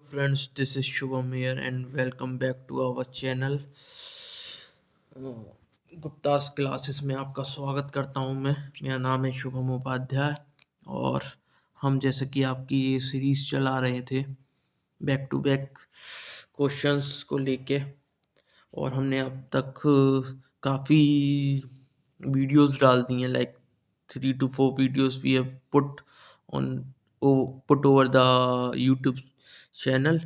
Friends, this is Shubham here and welcome back to our channel. Guptas classes में आपका स्वागत करता हूं मैं। मेरा नाम है शुभम उपाध्याय और हम जैसे कि आपकी ये सीरीज चला रहे थे बैक टू बैक क्वेश्चंस को लेके, और हमने अब तक काफ़ी वीडियोस डाल दी हैं, like 3 to 4 videos we have on put over the YouTube channel.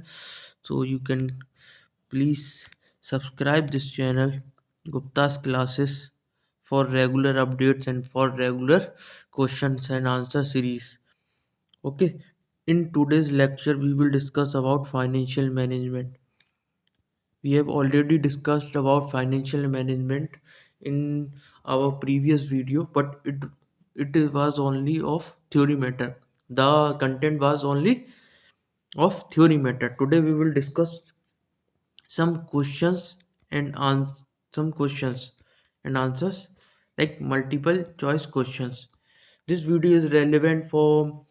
So you can please subscribe this channel Gupta's Classes for regular updates and for regular questions and answer series. Okay, in today's lecture we will discuss about financial management. We have already discussed about financial management in our previous video, but it was only of theory matter. The content was only of theory matter. Today we will discuss some questions and some questions and answers, like multiple choice questions. This video is relevant for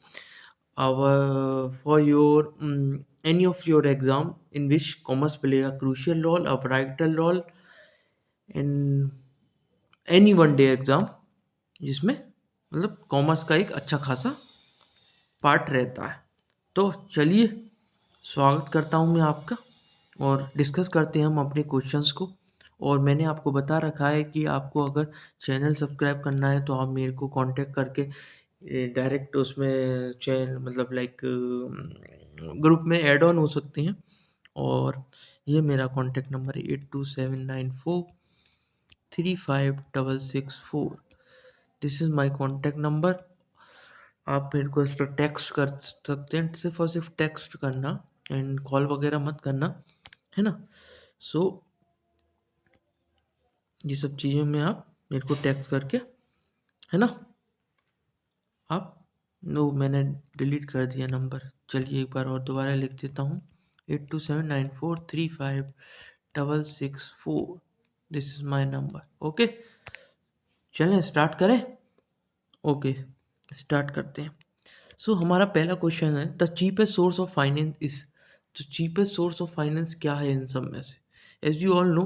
your any of your exam in which commerce play a crucial role, a vital role in any one day exam, जिसमें मतलब commerce का एक अच्छा खासा part रहता है। तो चलिए, स्वागत करता हूं मैं आपका और डिस्कस करते हैं हम अपने क्वेश्चंस को। और मैंने आपको बता रखा है कि आपको अगर चैनल सब्सक्राइब करना है तो आप मेरे को कांटेक्ट करके डायरेक्ट उसमें चैनल मतलब लाइक ग्रुप में ऐड ऑन हो सकते हैं। और ये मेरा कांटेक्ट नंबर है 8279435664। This is my contact number. आप मेरे को इस पर टेक्स्ट कर सकते हैं, सिर्फ और सिर्फ टेक्स्ट करना एंड कॉल वगैरह मत करना, है ना। सो ये सब चीज़ों में आप मेरे को टेक्स्ट करके, है ना, आप नो मैंने डिलीट कर दिया नंबर। चलिए एक बार और दोबारा लिख देता हूँ 8279435664। This is my number. Okay, चलें स्टार्ट करें। ओके, स्टार्ट करते हैं। सो हमारा पहला क्वेश्चन है, the cheapest source of finance is. तो चीपेस्ट सोर्स ऑफ फाइनेंस क्या है इन सब में से? As you all know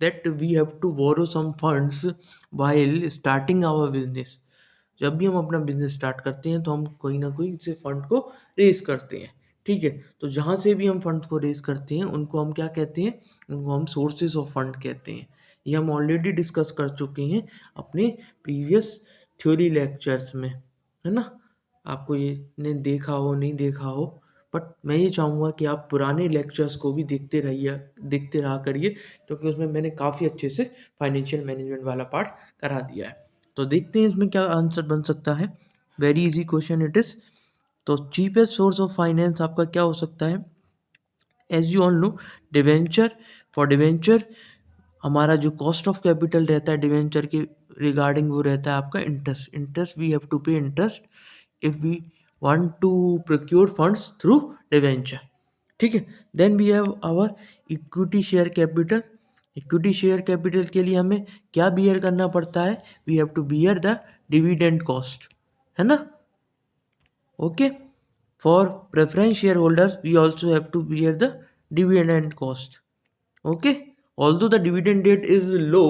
that we have to borrow some funds while starting our business. जब भी हम अपना बिजनेस स्टार्ट करते हैं तो हम कोई ना कोई से फंड को रेज करते हैं, ठीक है। तो जहाँ से भी हम फंड को रेज करते हैं उनको हम क्या कहते हैं? उनको हम सोर्सेज ऑफ फंड कहते हैं। ये हम ऑलरेडी डिस्कस कर चुके हैं अपने प्रीवियस थ्योरी लेक्चर्स में, है ना। आपको ये ने देखा हो नहीं देखा हो, बट मैं ये चाहूँगा कि आप पुराने लेक्चर्स को भी देखते रहा करिए, क्योंकि उसमें मैंने काफ़ी अच्छे से फाइनेंशियल मैनेजमेंट वाला पार्ट करा दिया है। तो देखते हैं इसमें क्या आंसर बन सकता है। Very easy question it is. तो चीपेस्ट सोर्स ऑफ फाइनेंस आपका क्या हो सकता है? As you all know, debenture. For debenture हमारा जो कॉस्ट ऑफ कैपिटल रहता है डिवेंचर के रिगार्डिंग, वो रहता है आपका interest. Interest we have to pay interest if we want to procure funds through debenture, ठीक है। Then we have our equity share capital. Equity share capital के लिए हमें क्या बियर करना पड़ता है? We have to bear the dividend cost, है ना। Okay, for preference share holders we also have to bear the dividend cost. Okay, although the dividend rate is low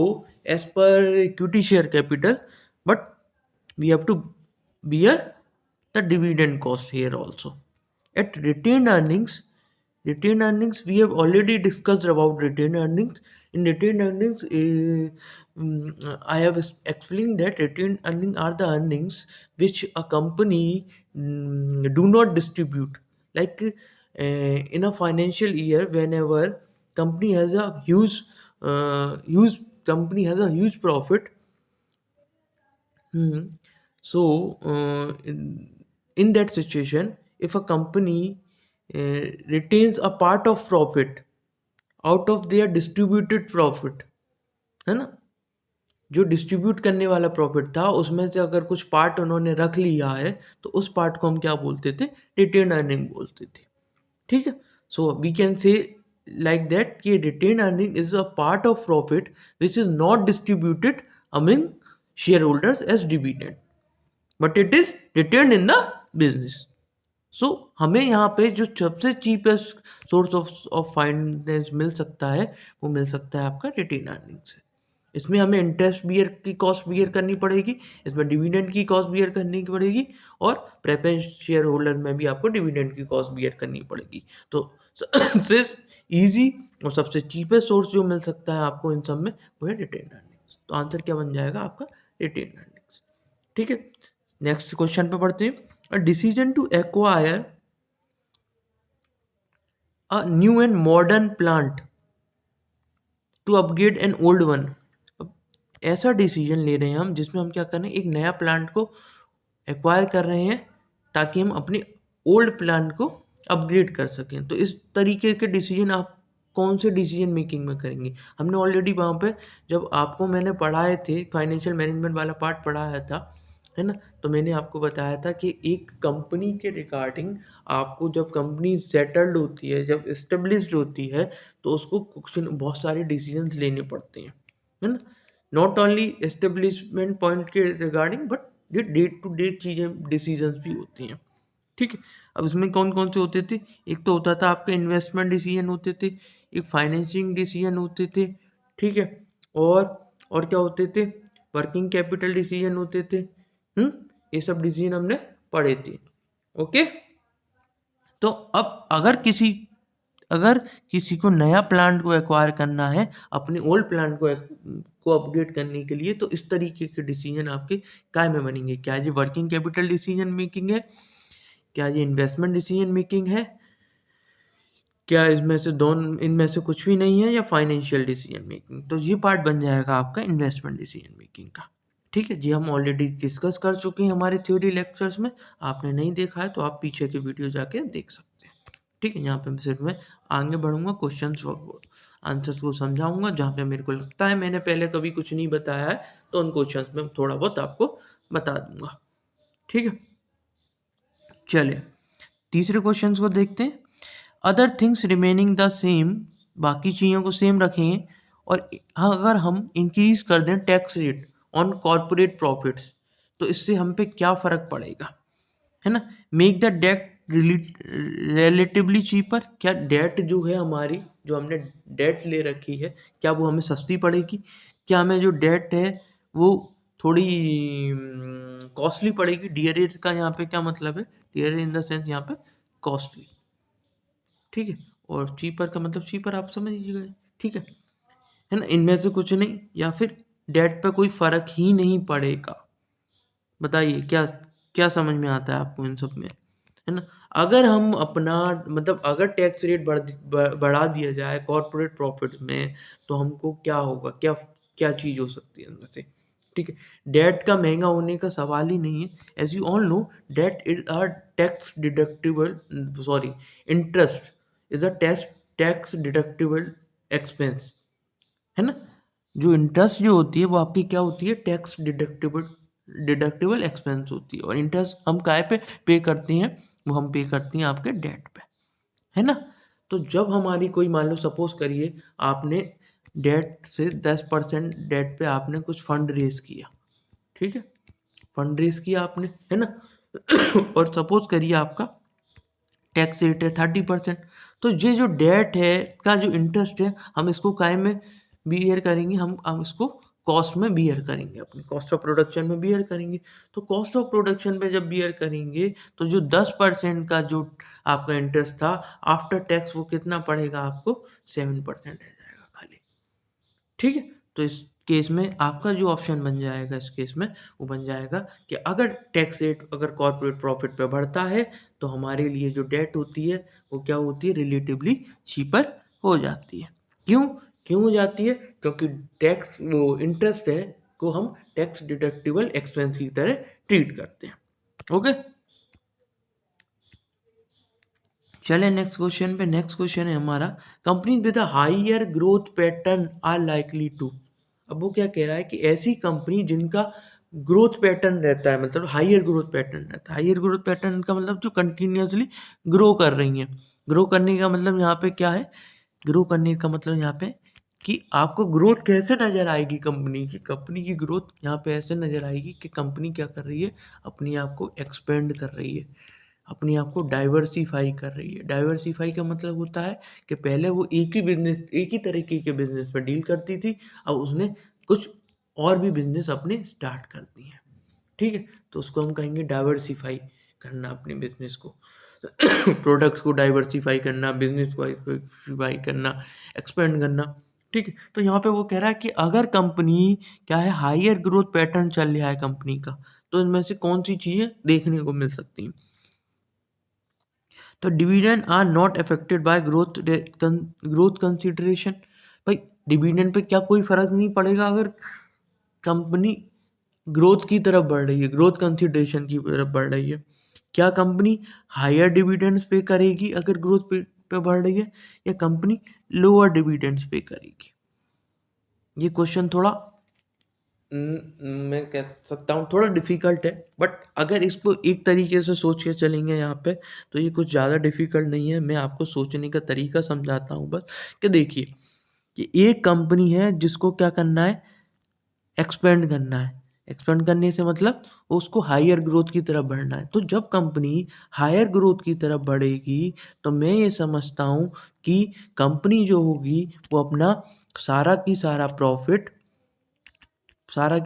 as per equity share capital, but we have to bear the dividend cost here also. At retained earnings we have already discussed about retained earnings. In retained earnings, I have explained that retained earnings are the earnings which a company do not distribute. Like in a financial year, whenever company has a huge company has a huge profit. So in that situation, if a company retains a part of profit out of their distributed profit, है ना, जो distribute करने वाला profit था उसमें से अगर कुछ पार्ट उन्होंने रख लिया है तो उस पार्ट को हम क्या बोलते थे? रिटेन अर्निंग बोलते थे, ठीक है। So we can say like that कि retained earning is a part of profit which is not distributed among shareholders as dividend, but it is retained in the business. सो हमें यहाँ पे जो सबसे चीपेस्ट सोर्स ऑफ फाइनेंस मिल सकता है वो मिल सकता है आपका रिटेन अर्निंग से। इसमें हमें इंटरेस्ट बियर की कॉस्ट बियर करनी पड़ेगी, इसमें डिविडेंड की कॉस्ट बियर करनी पड़ेगी, और प्रेफरेंस शेयर होल्डर में भी आपको डिविडेंड की कॉस्ट बियर करनी पड़ेगी। तो सबसे इजी और सबसे चीपेस्ट सोर्स जो मिल सकता है आपको इन सब में वो है रिटेन अर्निंग्स। तो आंसर क्या बन जाएगा आपका? Retained earnings. ठीक है, नेक्स्ट क्वेश्चन पे बढ़ते हैं। A decision to acquire a new and modern plant to upgrade an old one. अब ऐसा डिसीजन ले रहे हैं हम जिसमें हम क्या कर रहे हैं, एक नया प्लांट को एक्वायर कर रहे हैं ताकि हम अपने ओल्ड प्लांट को अपग्रेड कर सकें। तो इस तरीके के डिसीजन आप कौन से डिसीजन मेकिंग में करेंगे? हमने ऑलरेडी वहाँ पे जब आपको मैंने पढ़ाए थे, फाइनेंशियल मैनेजमेंट वाला पार्ट पढ़ाया था, है ना, तो मैंने आपको बताया था कि एक कंपनी के रिगार्डिंग आपको जब कंपनी सेटल्ड होती है, जब एस्टेब्लिश्ड होती है, तो उसको कुछ बहुत सारे डिसीजंस लेने पड़ते हैं, है ना। नॉट ओनली एस्टेब्लिशमेंट पॉइंट के रिगार्डिंग बट ये डे टू डे चीज़ें डिसीजंस भी होती हैं। ठीक है, अब इसमें कौन कौन से होते थे? एक तो होता था आपके इन्वेस्टमेंट डिसीजन होते थे, एक फाइनेंसिंग डिसीजन होते थे, ठीक है, और क्या होते थे? वर्किंग कैपिटल डिसीजन होते थे। ये सब डिसीजन हमने पढ़े थे। ओके, तो अब अगर किसी को नया प्लांट को एक्वायर करना है अपने ओल्ड प्लांट को अपडेट करने के लिए, तो इस तरीके के डिसीजन आपके काय में बनेंगे? क्या ये वर्किंग कैपिटल डिसीजन मेकिंग है? क्या ये इन्वेस्टमेंट डिसीजन मेकिंग है? क्या इनमें से कुछ भी नहीं है, या फाइनेंशियल डिसीजन मेकिंग? तो ये पार्ट बन जाएगा आपका इन्वेस्टमेंट डिसीजन मेकिंग का। ठीक है जी, हम ऑलरेडी डिस्कस कर चुके हैं हमारे थ्योरी लेक्चर्स में। आपने नहीं देखा है तो आप पीछे के वीडियो जाके देख सकते हैं। ठीक है, यहाँ पे सिर्फ मैं आगे बढ़ूंगा, क्वेश्चंस आंसर्स को समझाऊंगा। जहाँ पे मेरे को लगता है मैंने पहले कभी कुछ नहीं बताया है तो उन क्वेश्चंस में थोड़ा बहुत आपको बता दूंगा। ठीक है, चलिए तीसरे क्वेश्चंस को देखते हैं। Other things remaining the same, बाकी चीज़ों को सेम रखें, और अगर हम इंक्रीज कर दें tax rate on corporate profits, तो इससे हम पे क्या फ़र्क पड़ेगा, है ना। Make the debt relatively cheaper, क्या डेट जो है हमारी, जो हमने डेट ले रखी है, क्या वो हमें सस्ती पड़ेगी? क्या हमें जो डेट है वो थोड़ी कॉस्टली पड़ेगी? डियर का यहाँ पे क्या मतलब है? डियर इन द सेंस यहाँ पे कॉस्टली। ठीक है, और चीपर का मतलब चीपर आप समझ लीजिएगा। ठीक है ना, इनमें से कुछ नहीं, या फिर डेट पे कोई फर्क ही नहीं पड़ेगा। बताइए क्या क्या समझ में आता है आपको इन सब में, है ना। अगर हम अपना मतलब अगर टैक्स रेट बढ़ा दिया जाए कॉर्पोरेट प्रॉफिट्स में, तो हमको क्या होगा, क्या क्या चीज़ हो सकती है इनमें से? ठीक है, डेट का महंगा होने का सवाल ही नहीं है। As you all know, debt is a tax deductible, sorry, interest is a tax deductible expense, है ना। जो इंटरेस्ट जो होती है वो आपकी क्या होती है? टैक्स डिडक्टिबल एक्सपेंस होती है। और इंटरेस्ट हम काय पे पे करते हैं? वो हम पे करते हैं आपके डेट पे, है ना। तो जब हमारी कोई, मान लो सपोज करिए आपने डेट से 10% डेट पे आपने कुछ फंड रेज किया, ठीक है, फंड रेज किया आपने, है ना। और सपोज करिए आपका टैक्स रेट है 30%, तो ये जो डेट है का जो इंटरेस्ट है हम इसको काय में बियर करेंगे? हम इसको कॉस्ट में बियर करेंगे, अपनी कॉस्ट ऑफ प्रोडक्शन में बियर करेंगे। तो कॉस्ट ऑफ प्रोडक्शन पे जब बियर करेंगे तो जो 10% का जो आपका इंटरेस्ट था आफ्टर टैक्स वो कितना पड़ेगा आपको? 7% रह जाएगा खाली। ठीक है, तो इस केस में आपका जो ऑप्शन बन जाएगा इस केस में वो बन जाएगा कि अगर टैक्स रेट अगर कॉर्पोरेट प्रॉफिट पे बढ़ता है तो हमारे लिए जो डेट होती है वो क्या होती है? रिलेटिवली चीपर हो जाती है। क्यों क्यों हो जाती है? क्योंकि टैक्स वो इंटरेस्ट है को हम टैक्स डिडक्टिबल एक्सपेंस की तरह ट्रीट करते हैं। ओके, चले नेक्स्ट क्वेश्चन पे। नेक्स्ट क्वेश्चन है हमारा, companies with a higher growth pattern are likely to. अब वो क्या कह रहा है कि ऐसी कंपनी जिनका ग्रोथ पैटर्न रहता है, मतलब हायर ग्रोथ पैटर्न रहता है। हायर ग्रोथ पैटर्न का मतलब जो कंटिन्यूसली ग्रो कर रही हैं। ग्रो करने का मतलब यहाँ पे क्या है? ग्रो करने का मतलब यहाँ पे कि आपको ग्रोथ कैसे नजर आएगी कंपनी की? कंपनी की ग्रोथ यहाँ पे ऐसे नजर आएगी कि कंपनी क्या कर रही है? अपनी आप को एक्सपेंड कर रही है, अपने आप को डाइवर्सिफाई कर रही है। डाइवर्सिफाई का मतलब होता है कि पहले वो एक ही तरीके के बिजनेस में डील करती थी, अब उसने कुछ और भी बिजनेस अपने स्टार्ट कर दिए हैं। ठीक है, तो उसको हम कहेंगे डाइवर्सिफाई करना अपने बिजनेस को। प्रोडक्ट्स को डाइवर्सिफाई करना, बिजनेस को डाइवर्सिफाई करना, एक्सपेंड करना। ठीक है, तो यहाँ पे वो कह रहा है कि अगर कंपनी क्या है हायर ग्रोथ पैटर्न चल रहा है कंपनी का, तो इनमें से कौन सी चीजें देखने को मिल सकती हैं। तो dividend are not affected by growth consideration. भाई डिविडेंड पे क्या कोई फर्क नहीं पड़ेगा अगर कंपनी ग्रोथ की तरफ बढ़ रही है, ग्रोथ कंसिडरेशन की तरफ बढ़ रही है। क्या कंपनी हायर डिविडेंड्स पे करेगी अगर ग्रोथ पे बढ़ रही है, या कंपनी लोअर डिविडेंड्स पे करेगी। ये क्वेश्चन थोड़ा मैं कह सकता हूँ थोड़ा डिफिकल्ट है, बट अगर इसको एक तरीके से सोच के चलेंगे यहाँ पे तो ये कुछ ज़्यादा डिफिकल्ट नहीं है। मैं आपको सोचने का तरीका समझाता हूँ बस, कि देखिए कि एक कंपनी है जिसको क्या करना है, एक्सपेंड करना है। एक्सपेंड करने से मतलब उसको हायर ग्रोथ की तरफ बढ़ना है। तो जब कंपनी हायर ग्रोथ की तरफ बढ़ेगी तो मैं ये समझता हूँ कि कंपनी जो होगी वो अपना सारा की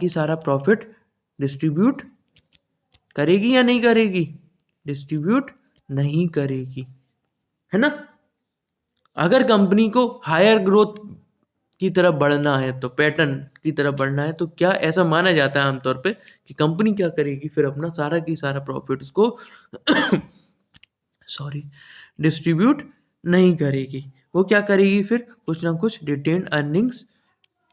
सारा प्रॉफिट डिस्ट्रीब्यूट करेगी या नहीं करेगी, डिस्ट्रीब्यूट नहीं करेगी, है ना। अगर कंपनी को हायर ग्रोथ की तरफ बढ़ना है, तो पैटर्न की तरफ बढ़ना है, तो क्या ऐसा माना जाता है आमतौर पे कि कंपनी क्या करेगी, फिर अपना सारा की सारा प्रॉफिट्स को सॉरी डिस्ट्रीब्यूट नहीं करेगी। वो क्या करेगी, फिर कुछ ना कुछ रिटेन अर्निंग्स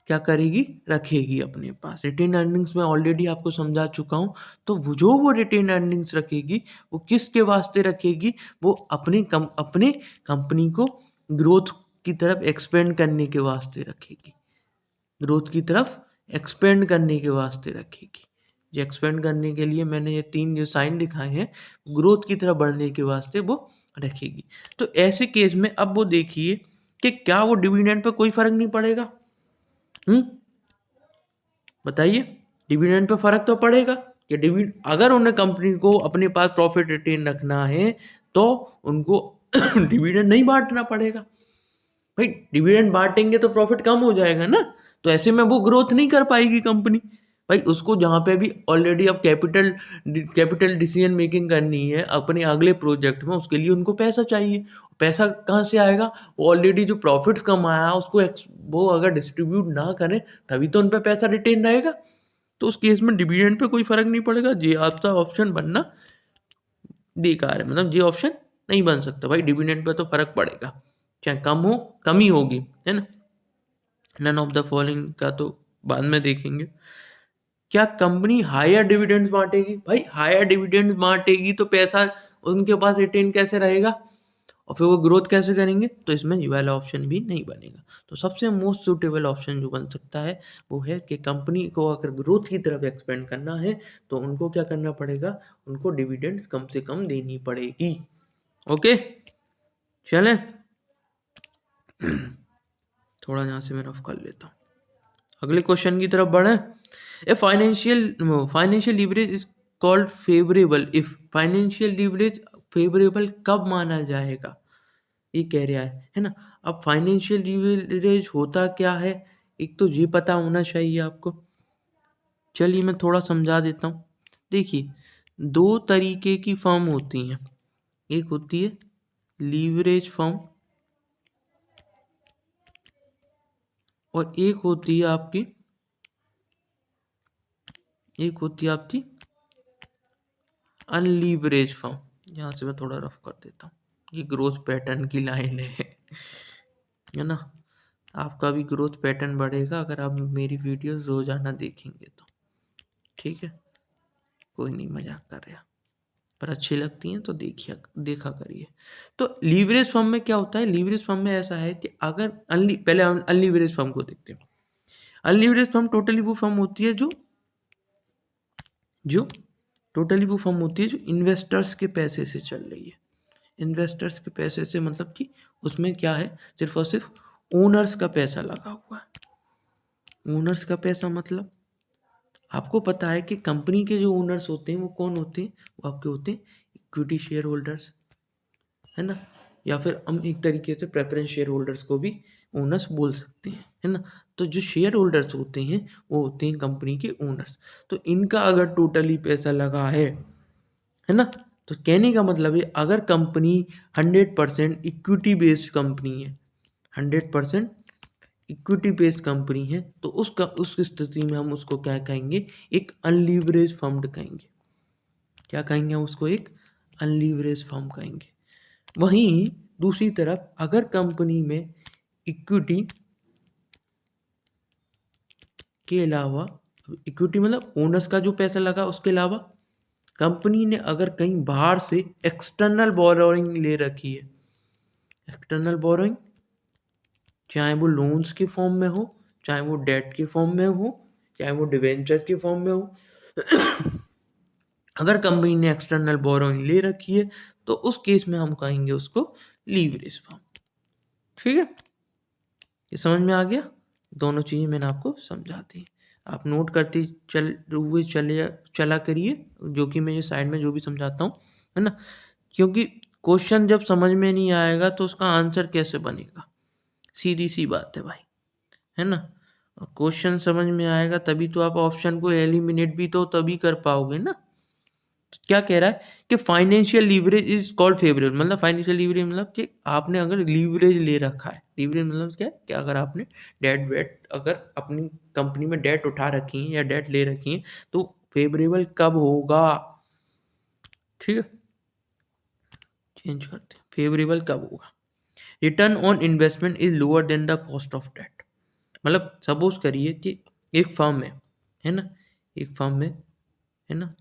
क्या करेगी, रखेगी अपने पास। रिटेन अर्निंग्स में ऑलरेडी आपको समझा चुका हूँ। तो वो रिटेन अर्निंग्स रखेगी वो किसके वास्ते रखेगी, वो अपने कंपनी को ग्रोथ की तरफ एक्सपेंड करने के वास्ते रखेगी। ग्रोथ की तरफ एक्सपेंड करने के वास्ते रखेगी। ये एक्सपेंड करने के लिए मैंने ये 3 जो साइन दिखाए हैं, ग्रोथ की तरफ बढ़ने के वास्ते वो रखेगी। तो ऐसे केस में अब वो देखिए कि क्या वो डिविडेंड पे कोई फर्क नहीं पड़ेगा। बताइए, डिविडेंड पे फर्क तो पड़ेगा कि अगर उन्हें कंपनी को अपने पास प्रॉफिट रिटेन रखना है तो उनको डिविडेंड नहीं बांटना पड़ेगा। भाई डिविडेंड बांटेंगे तो प्रॉफिट कम हो जाएगा ना, तो ऐसे में वो ग्रोथ नहीं कर पाएगी कंपनी। भाई उसको जहाँ पे भी ऑलरेडी अब कैपिटल डिसीजन मेकिंग करनी है अपने अगले प्रोजेक्ट में, उसके लिए उनको पैसा चाहिए। पैसा कहाँ से आएगा, वो ऑलरेडी जो प्रॉफिट्स कमाया उसको वो अगर डिस्ट्रीब्यूट ना करें तभी तो उन पर पैसा रिटेन रहेगा। तो उस केस में डिविडेंड पे कोई फर्क नहीं पड़ेगा। ये आपका ऑप्शन बनना बेकार है, मतलब ये ऑप्शन नहीं बन सकता। भाई डिविडेंड पे तो फर्क पड़ेगा, चाहे कमी होगी, है ना। नन ऑफ द फॉलोइंग का तो बाद में देखेंगे। क्या कंपनी हायर डिविडेंड्स बांटेगी, भाई हायर डिविडेंड्स बांटेगी तो पैसा उनके पास रिटेन कैसे रहेगा और फिर वो ग्रोथ कैसे करेंगे, तो इसमें ये वाला ऑप्शन भी नहीं बनेगा। तो सबसे मोस्ट सूटेबल ऑप्शन जो बन सकता है वो है कि कंपनी को अगर ग्रोथ की तरफ एक्सपेंड करना है तो उनको क्या करना पड़ेगा, उनको डिविडेंड्स कम से कम देनी पड़ेगी। ओके चले थोड़ा यहाँ से मैं रफ कर लेता हूँ, अगले क्वेश्चन की तरफ बढ़े। A financial leverage is called favourable if. Financial leverage favourable कब माना जाएगा, ये कह रहा है ना। अब फाइनेंशियल लीवरेज होता क्या है, एक तो ये पता होना चाहिए आपको। चलिए मैं थोड़ा समझा देता हूँ। देखिए 2 तरीके की फर्म होती हैं, एक होती है लीवरेज फर्म और एक होती है आपकी अनलीवरेज फर्म। यहाँ से मैं थोड़ा रफ कर देता हूँ, ये ग्रोथ पैटर्न की लाइन है ना। आपका भी ग्रोथ पैटर्न बढ़ेगा अगर आप मेरी वीडियोस रोजाना देखेंगे तो, ठीक है। कोई नहीं, मजाक कर रहा, पर अच्छी लगती हैं तो देखा करिए। तो लीवरेज फर्म में क्या होता है, लीवरेज फर्म में ऐसा है कि अगर पहले हम अनलीवरेज फर्म को देखते हैं। अनलीवरेज फर्म टोटली वो फर्म होती है जो इन्वेस्टर्स के पैसे से चल रही है। इन्वेस्टर्स के पैसे से मतलब कि उसमें क्या है, सिर्फ और सिर्फ ओनर्स का पैसा लगा हुआ है। ओनर्स का पैसा मतलब आपको पता है कि कंपनी के जो ओनर्स होते हैं वो कौन होते हैं, वो आपके होते हैं इक्विटी शेयर होल्डर्स, है ना, या फिर हम एक तरीके से प्रेफरेंस शेयर होल्डर्स को भी ओनर्स बोल सकते हैं, है ना। तो जो शेयर होल्डर्स होते हैं वो होते हैं कंपनी के ओनर्स। तो इनका अगर टोटली पैसा लगा है ना, तो कहने का मतलब है अगर कंपनी 100% इक्विटी बेस्ड कंपनी है, 100% इक्विटी बेस्ड कंपनी है, तो उस स्थिति में हम उसको क्या कहेंगे, एक अनलीवरेज फंड कहेंगे। क्या कहेंगे हम उसको, एक अनलीवरेज फर्म कहेंगे। वहीं दूसरी तरफ अगर कंपनी में इक्विटी के अलावा, इक्विटी मतलब ओनर्स का जो पैसा लगा उसके अलावा कंपनी ने अगर कहीं बाहर से एक्सटर्नल बोरोइंग ले रखी है, एक्सटर्नल बोरोइंग चाहे वो लोन्स के फॉर्म में हो, चाहे वो डेट के फॉर्म में हो, चाहे वो डिवेंचर के फॉर्म में हो, अगर कंपनी ने एक्सटर्नल बोरोइंग ले रखी है तो उस केस में हम कहेंगे उसको लीवरेज फॉर्म। ठीक है, ये समझ में आ गया। दोनों चीज़ें मैंने आपको समझा दी, आप नोट करते चला करिए, जो कि मैं ये साइड में जो भी समझाता हूँ, है ना। क्योंकि क्वेश्चन जब समझ में नहीं आएगा तो उसका आंसर कैसे बनेगा, सीधी सी बात है भाई, है ना। क्वेश्चन समझ में आएगा तभी तो आप ऑप्शन को एलिमिनेट भी तो तभी कर पाओगे ना। तो क्या कह रहा है कि financial leverage is called favourable, मतलब फाइनेंशियल लीवरेज मतलब कि आपने अगर लीवरेज ले रखा है, लीवरेज मतलब क्या है कि अगर आपने डेट वेट अगर अपनी कंपनी में डेट उठा रखी है या डेट ले रखी है तो फेवरेबल कब होगा। ठीक है, चेंज करते हैं, फेवरेबल कब होगा। Return on investment is lower than the cost of debt, मतलब सपोज करिए कि एक फर्म है ना, एक फर्म में, है ना,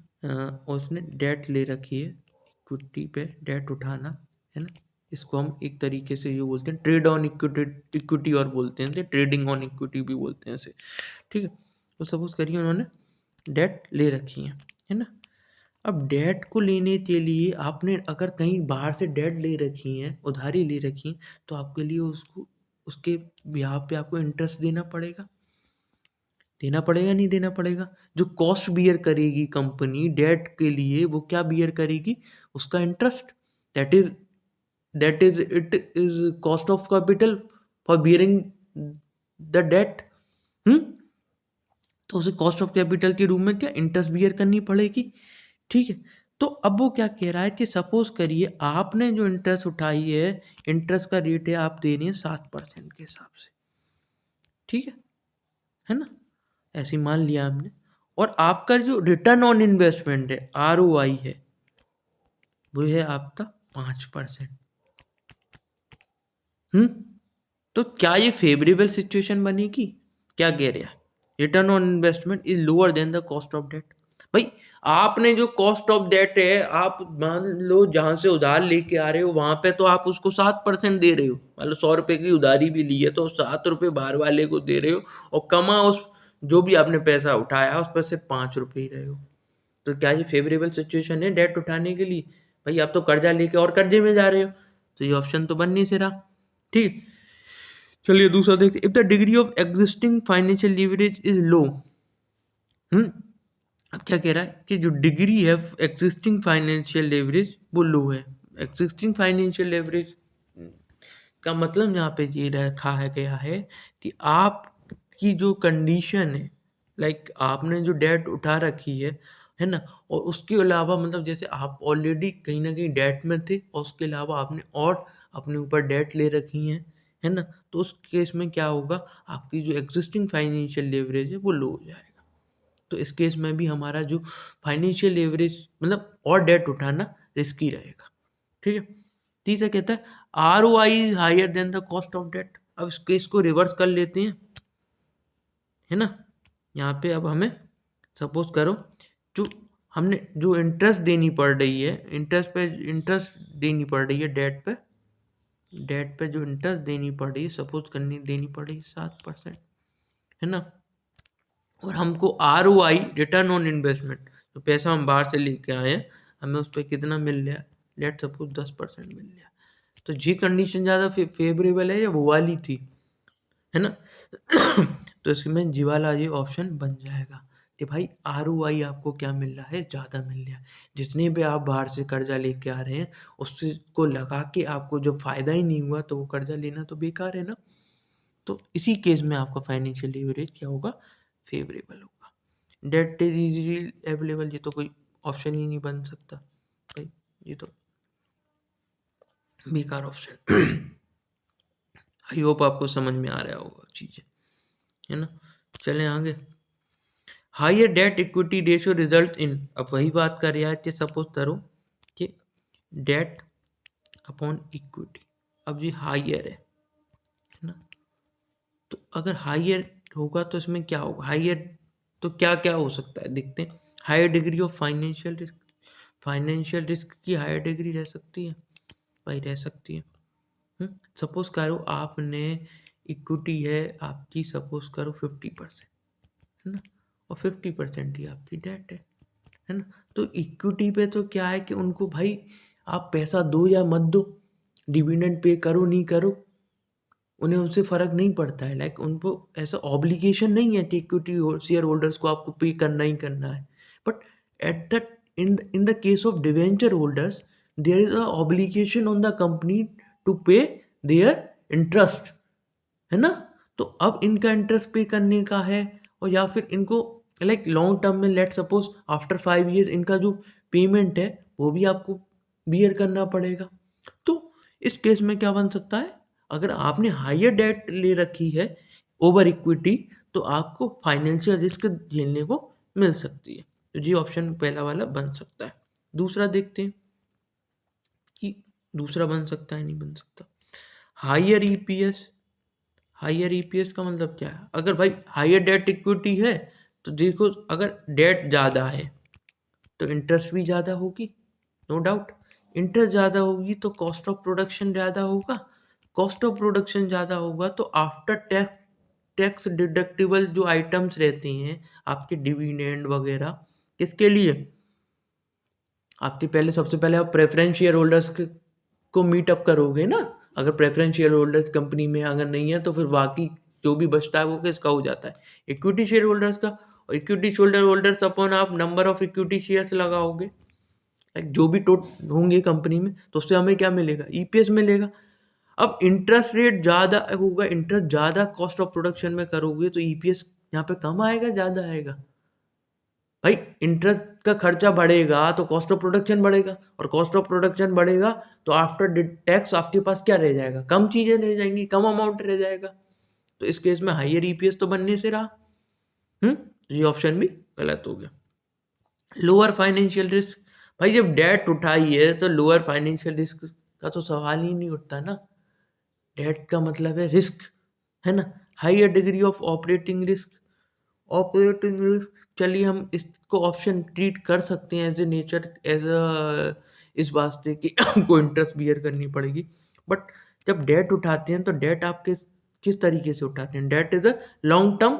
उसने डेट ले रखी है, इक्विटी पे डेट उठाना, है ना, इसको हम एक तरीके से ये बोलते हैं ट्रेड ऑन इक्विटी, इक्विटी और बोलते हैं ट्रेडिंग ऑन इक्विटी भी बोलते हैं इसे। ठीक है, तो सपोज करिए उन्होंने डेट ले रखी है ना। अब डेट को लेने के लिए आपने अगर कहीं बाहर से डेट ले रखी है, उधारी ले रखी है, तो आपके लिए उसको उसके ब्याह पे आपको इंटरेस्ट देना पड़ेगा, देना पड़ेगा नहीं देना पड़ेगा। जो कॉस्ट बियर करेगी कंपनी डेट के लिए वो क्या बियर करेगी, उसका interest, that is it is cost of capital for bearing the debt. तो उसे कॉस्ट ऑफ कैपिटल के रूप में क्या इंटरेस्ट बियर करनी पड़ेगी। ठीक है, तो अब वो क्या कह रहा है कि सपोज करिए आपने जो इंटरेस्ट उठाई है, इंटरेस्ट का रेट है आप दे रहे हैं 7% के हिसाब से। ठीक है ना, ऐसे मान लिया आपने, और आपका जो रिटर्न ऑन इन्वेस्टमेंट है ROI है वो है आपका 5%। तो क्या ये फेवरेबल सिचुएशन बनेगी, क्या कह रहे हैं, return on investment is lower than the cost of debt. भाई आपने जो कॉस्ट ऑफ डेट है, आप मान लो जहां से उधार लेके आ रहे हो वहां पे तो आप उसको 7% दे रहे हो, मतलब 100 रुपए की उधारी भी ली है तो 7 रुपए बाहर वाले को दे रहे हो, और कमा उस जो भी आपने पैसा उठाया उस पर सिर्फ 5 रुपए ही रहे हो। तो क्या ये फेवरेबल सिचुएशन है डेट उठाने के लिए, भाई आप तो कर्जा लेके और कर्जे में जा रहे हो, तो ये ऑप्शन तो बन नहीं से रहा। ठीक, चलिए दूसरा देखते, if the degree of existing financial leverage is low. अब क्या कह रहा है कि जो डिग्री है एग्जिस्टिंग फाइनेंशियल लेवरेज वो लो है। एग्जिस्टिंग फाइनेंशियल लेवरेज का मतलब यहाँ पे ये रखा है गया है कि आपकी जो कंडीशन है, लाइक आपने जो डेट उठा रखी है ना, और उसके अलावा मतलब जैसे आप ऑलरेडी कहीं ना कहीं डेट में थे और उसके अलावा आपने और अपने ऊपर डेट ले रखी है ना, तो उस केस में क्या होगा, आपकी जो एग्जिस्टिंग फाइनेंशियल लेवरेज है वो लो हो जाएगा। तो इस केस में भी हमारा जो फाइनेंशियल लेवरेज मतलब और डेट उठाना रिस्की रहेगा। ठीक है, तीसरा कहता है ROI is higher than the cost of debt. अब इस केस को रिवर्स कर लेते हैं, है ना। यहाँ पे अब हमें सपोज करो जो हमने जो इंटरेस्ट देनी पड़ रही है, इंटरेस्ट देनी पड़ रही है डेट पे जो इंटरेस्ट देनी पड़ रही है, सपोज करनी देनी पड़ रही है 7%, है ना। और हमको ROI रिटर्न ऑन इन्वेस्टमेंट, जो पैसा हम बाहर से लेके आए हैं हमें उस पर कितना मिल रहा है, लेट सपोज 10% मिल रहा है। तो जी कंडीशन ज़्यादा फेवरेबल है या वो वाली थी, है ना। तो इसमें जी वाला ये ऑप्शन बन जाएगा। कि भाई ROI आपको क्या मिल रहा है, ज़्यादा मिल रहा है। जितने भी आप बाहर से कर्जा लेके आ रहे हैं उससे को लगा के आपको जब फ़ायदा ही नहीं हुआ तो वो कर्जा लेना तो बेकार है ना। तो इसी केस में आपका फाइनेंशियल लीवरेज क्या होगा, फेवरेबल होगा। डेट इज इजीली अवेलेबल, ये तो कोई ऑप्शन ही नहीं बन सकता भाई, ये तो बेकार ऑप्शन। आई होप आपको समझ में आ रहा होगा चीज़ें, है ना। चलें आगे। Higher debt equity ratio result in, अब वही बात कर रहा है कि सपोज करो कि डेट अपॉन इक्विटी, अब ये हायर है ना। तो अगर हायर होगा तो इसमें क्या होगा, हायर तो क्या क्या हो सकता है देखते हैं। Higher degree of financial risk, financial risk की हायर डिग्री रह सकती है भाई, रह सकती है। सपोज करो आपने इक्विटी है आपकी, सपोज करो 50%, है ना, और 50% ही आपकी डेट है ना। तो इक्विटी पे तो क्या है कि उनको भाई आप पैसा दो या मत दो, डिविडेंड पे करो नहीं करो, उन्हें उनसे फ़र्क नहीं पड़ता है। लाइक उनको ऐसा ऑब्लिगेशन नहीं है कि इक्विटी शेयर होल्डर्स को आपको पे करना ही करना है। But at the in the case of debenture holders there is a obligation on the company to pay their interest, है ना। तो अब इनका इंटरेस्ट पे करने का है, और या फिर इनको लाइक लॉन्ग टर्म में लेट सपोज आफ्टर 5 ईयर इनका जो पेमेंट है वो भी आपको बियर करना पड़ेगा। तो इस केस में क्या बन सकता है, अगर आपने हायर डेट ले रखी है ओवर इक्विटी तो आपको फाइनेंशियल रिस्क झेलने को मिल सकती है। तो जी ऑप्शन पहला वाला बन सकता है। दूसरा देखते हैं कि दूसरा बन सकता है नहीं बन सकता। हायर ईपीएस, हायर ईपीएस का मतलब क्या है, अगर भाई हायर डेट इक्विटी है तो देखो अगर डेट ज़्यादा है तो इंटरेस्ट भी ज़्यादा होगी, नो डाउट। इंटरेस्ट ज़्यादा होगी तो कॉस्ट ऑफ प्रोडक्शन ज़्यादा होगा, कॉस्ट ऑफ प्रोडक्शन ज़्यादा होगा तो आफ्टर टैक्स टैक्स डिडक्टिबल जो आइटम्स रहते हैं आपके डिविडेंड वगैरह, किसके लिए, आपके पहले सबसे पहले आप प्रेफरेंस शेयर होल्डर्स को मीटअप करोगे ना। अगर प्रेफरेंस शेयर होल्डर्स कंपनी में अगर नहीं है तो फिर बाकी जो भी बचता है वो किसका हो जाता है, इक्विटी शेयर होल्डर्स का। और इक्विटी शेयर होल्डर्स अपॉन आप नंबर ऑफ इक्विटी शेयर्स लगाओगे, लाइक जो भी टोट होंगे कंपनी में, तो उससे हमें क्या मिलेगा, ईपीएस मिलेगा। अब इंटरेस्ट रेट ज़्यादा होगा, इंटरेस्ट ज़्यादा कॉस्ट ऑफ प्रोडक्शन में करोगे तो ईपीएस यहाँ पे कम आएगा ज़्यादा आएगा। भाई इंटरेस्ट का खर्चा बढ़ेगा तो कॉस्ट ऑफ प्रोडक्शन बढ़ेगा, और कॉस्ट ऑफ प्रोडक्शन बढ़ेगा तो आफ्टर टैक्स आपके पास क्या रह जाएगा, कम चीज़ें रह जाएंगी, कम अमाउंट रह जाएगा। तो इस केस में हाइयर ईपीएस तो बनने से रहा। ये ऑप्शन भी गलत हो गया। लोअर फाइनेंशियल रिस्क, भाई जब डेट उठाई है तो लोअर फाइनेंशियल रिस्क का तो सवाल ही नहीं उठता ना। डेट का मतलब है रिस्क, है ना। Higher degree of operating risk, operating risk चलिए हम इसको ऑप्शन ट्रीट कर सकते हैं as a nature, as a इस वास्ते कि आपको इंटरेस्ट बियर करनी पड़ेगी। बट जब डेट उठाते हैं तो डेट आप किस तरीके से उठाते हैं, debt is a long term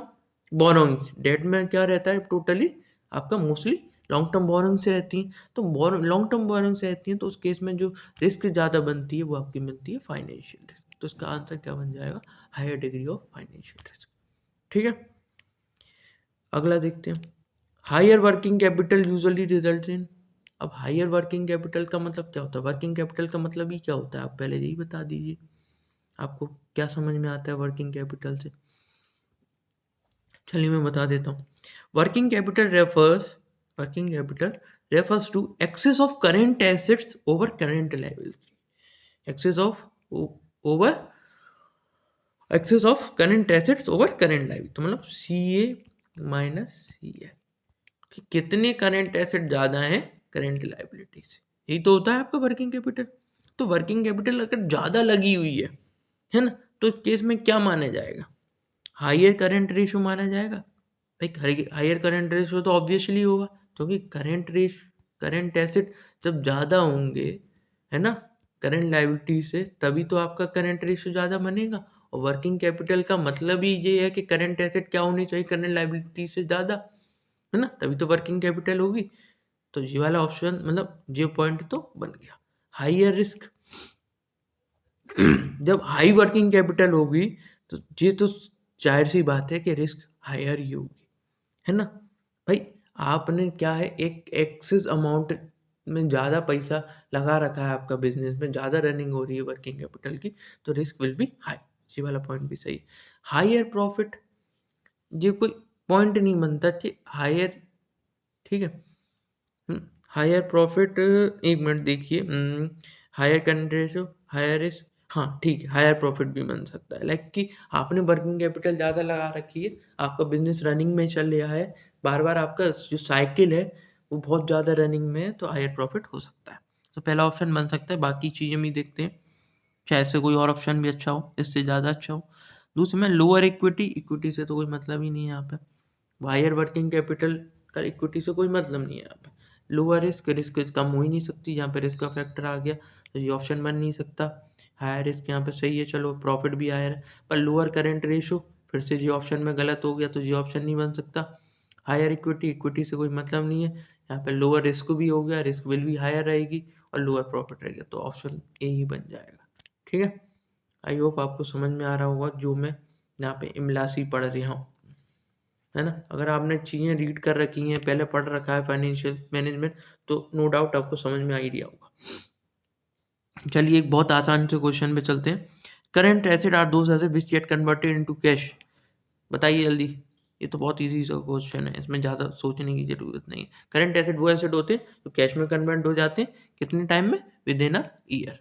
borrowings. Debt में क्या रहता है टोटली आपका मोस्टली लॉन्ग टर्म बोरोइंग से रहती हैं। तो लॉन्ग टर्म बोरोइंग से रहती हैं तो उस केस में जो रिस्क ज़्यादा बनती है वो आपकी मिलती है फाइनेंशियल रिस्क। तो इसका आंसर क्या बन जाएगा, higher degree of financial risk. ठीक है, अगला देखते हैं। Higher working capital usually result in, अब हायर वर्किंग कैपिटल का मतलब क्या होता है, वर्किंग कैपिटल का मतलब ही क्या होता है, आप पहले यही बता दीजिए, आपको क्या समझ में आता है वर्किंग कैपिटल से। चलिए मैं बता देता हूँ। Working capital refers to excess of current assets over current liability, excess of over excess of current assets over current liability, तो मतलब सी ए माइनस सी ए, कि कितने करेंट एसेट ज़्यादा हैं करेंट लायबिलिटी से, यही तो होता है आपका वर्किंग कैपिटल। तो वर्किंग कैपिटल अगर ज़्यादा लगी हुई है ना, तो इस केस में क्या माना जाएगा, हायर करंट रेशो माना जाएगा। भाई हायर करंट रेशो तो ऑब्वियसली होगा, क्योंकि करंट एसेट जब ज़्यादा होंगे, है ना, करंट लायबिलिटी से, तभी तो आपका करंट रेशो ज़्यादा बनेगा। और वर्किंग कैपिटल का मतलब ही ये है कि करंट एसेट क्या होनी चाहिए, करंट लायबिलिटी से ज़्यादा, है ना, तभी तो वर्किंग कैपिटल होगी। तो ये वाला ऑप्शन मतलब ये पॉइंट तो बन गया। हायर रिस्क, जब हाई वर्किंग कैपिटल होगी तो ये तो जाहिर सी बात है कि रिस्क हायर ही होगी, है ना। भाई आपने क्या है, एक एक्सेस अमाउंट में ज़्यादा पैसा लगा रखा है, आपका बिजनेस में ज़्यादा रनिंग हो रही है वर्किंग कैपिटल की, तो रिस्क विल बी हाई। ये वाला पॉइंट भी सही है। हायर प्रॉफिट, ये कोई पॉइंट नहीं बनता कि हायर, ठीक है। हायर प्रॉफिट, एक मिनट देखिए, higher current ratio, higher is, हाँ ठीक है, हायर प्रॉफिट भी बन सकता है, लाइक कि आपने वर्किंग कैपिटल ज़्यादा लगा रखी है, आपका बिजनेस रनिंग में चल रहा है, बार बार आपका जो साइकिल है वो बहुत ज़्यादा रनिंग में है, तो हायर प्रॉफिट हो सकता है। तो पहला ऑप्शन बन सकता है, बाकी चीज़ें भी देखते हैं, शायद से कोई और ऑप्शन भी अच्छा हो, इससे ज़्यादा अच्छा हो। दूसरे में लोअर इक्विटी, इक्विटी से तो कोई मतलब ही नहीं है यहाँ पे, हायर वर्किंग कैपिटल का इक्विटी से कोई मतलब नहीं है यहाँ पे। लोअर रिस्क, रिस्क कम हो ही नहीं सकती, यहाँ पे रिस्क का फैक्टर आ गया तो ये ऑप्शन बन नहीं सकता। हायर रिस्क यहाँ पे सही है, चलो प्रॉफिट भी हायर है, पर लोअर करेंट रेशो, फिर से ये ऑप्शन में गलत हो गया, तो ये ऑप्शन नहीं बन सकता। हायर इक्विटी, इक्विटी से कोई मतलब नहीं है, यहाँ पे लोअर रिस्क भी हो गया, रिस्क विल भी हायर रहेगी और लोअर प्रॉफिट रहेगा, तो ऑप्शन ए ही बन जाएगा। ठीक है, आई होप आपको समझ में आ रहा होगा जो मैं यहाँ पे इमलासी पढ़ रहा हूँ, है ना। अगर आपने चीज़ें रीड कर रखी हैं, पहले पढ़ रखा है फाइनेंशियल मैनेजमेंट, तो नो डाउट आपको समझ में आइडिया होगा। चलिए एक बहुत आसान से क्वेश्चन पे चलते हैं। Current asset are those asset which get converted into cash. बताइए जल्दी, ये तो बहुत इजी सा क्वेश्चन है, इसमें ज़्यादा सोचने की जरूरत नहीं है। करंट एसेट वो एसेट होते हैं जो कैश में कन्वर्ट हो जाते हैं, कितने टाइम में, विद इन अ ईयर।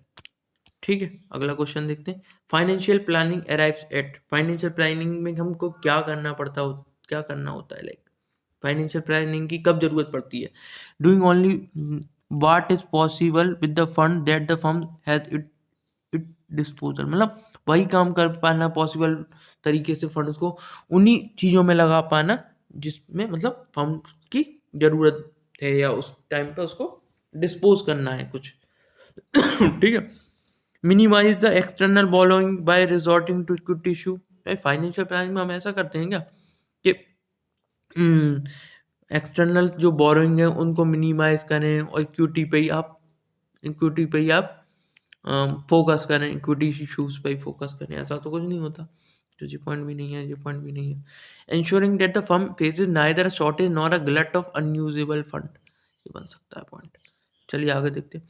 ठीक है, अगला क्वेश्चन देखते हैं। Financial planning arrives eight, financial planning में हमको क्या करना पड़ता हो, क्या करना होता है, लाइक फाइनेंशियल प्लानिंग की कब जरूरत पड़ती है। Doing only what is possible with the fund that the firm has it it disposal, मतलब वही काम कर पाना पॉसिबल तरीके से, फंड्स को उन्हीं चीज़ों में लगा पाना जिसमें मतलब फर्म की जरूरत है, या उस टाइम पे उसको डिस्पोज करना है कुछ। ठीक है। Minimise the external borrowing by resorting to equity issue. Financial planning में हम ऐसा करते हैं क्या कि एक्सटर्नल जो बोरोइंग है उनको मिनिमाइज करें और इक्विटी पे ही आप फोकस करें, इक्विटी इशूज पे ही फोकस करें, ऐसा तो कुछ नहीं होता। तो ये पॉइंट भी नहीं है, ये पॉइंट भी नहीं है। ensuring that the firm faces neither a shortage nor a glut of unusable fund, ये बन सकता है पॉइंट। चलिए आगे देखते हैं।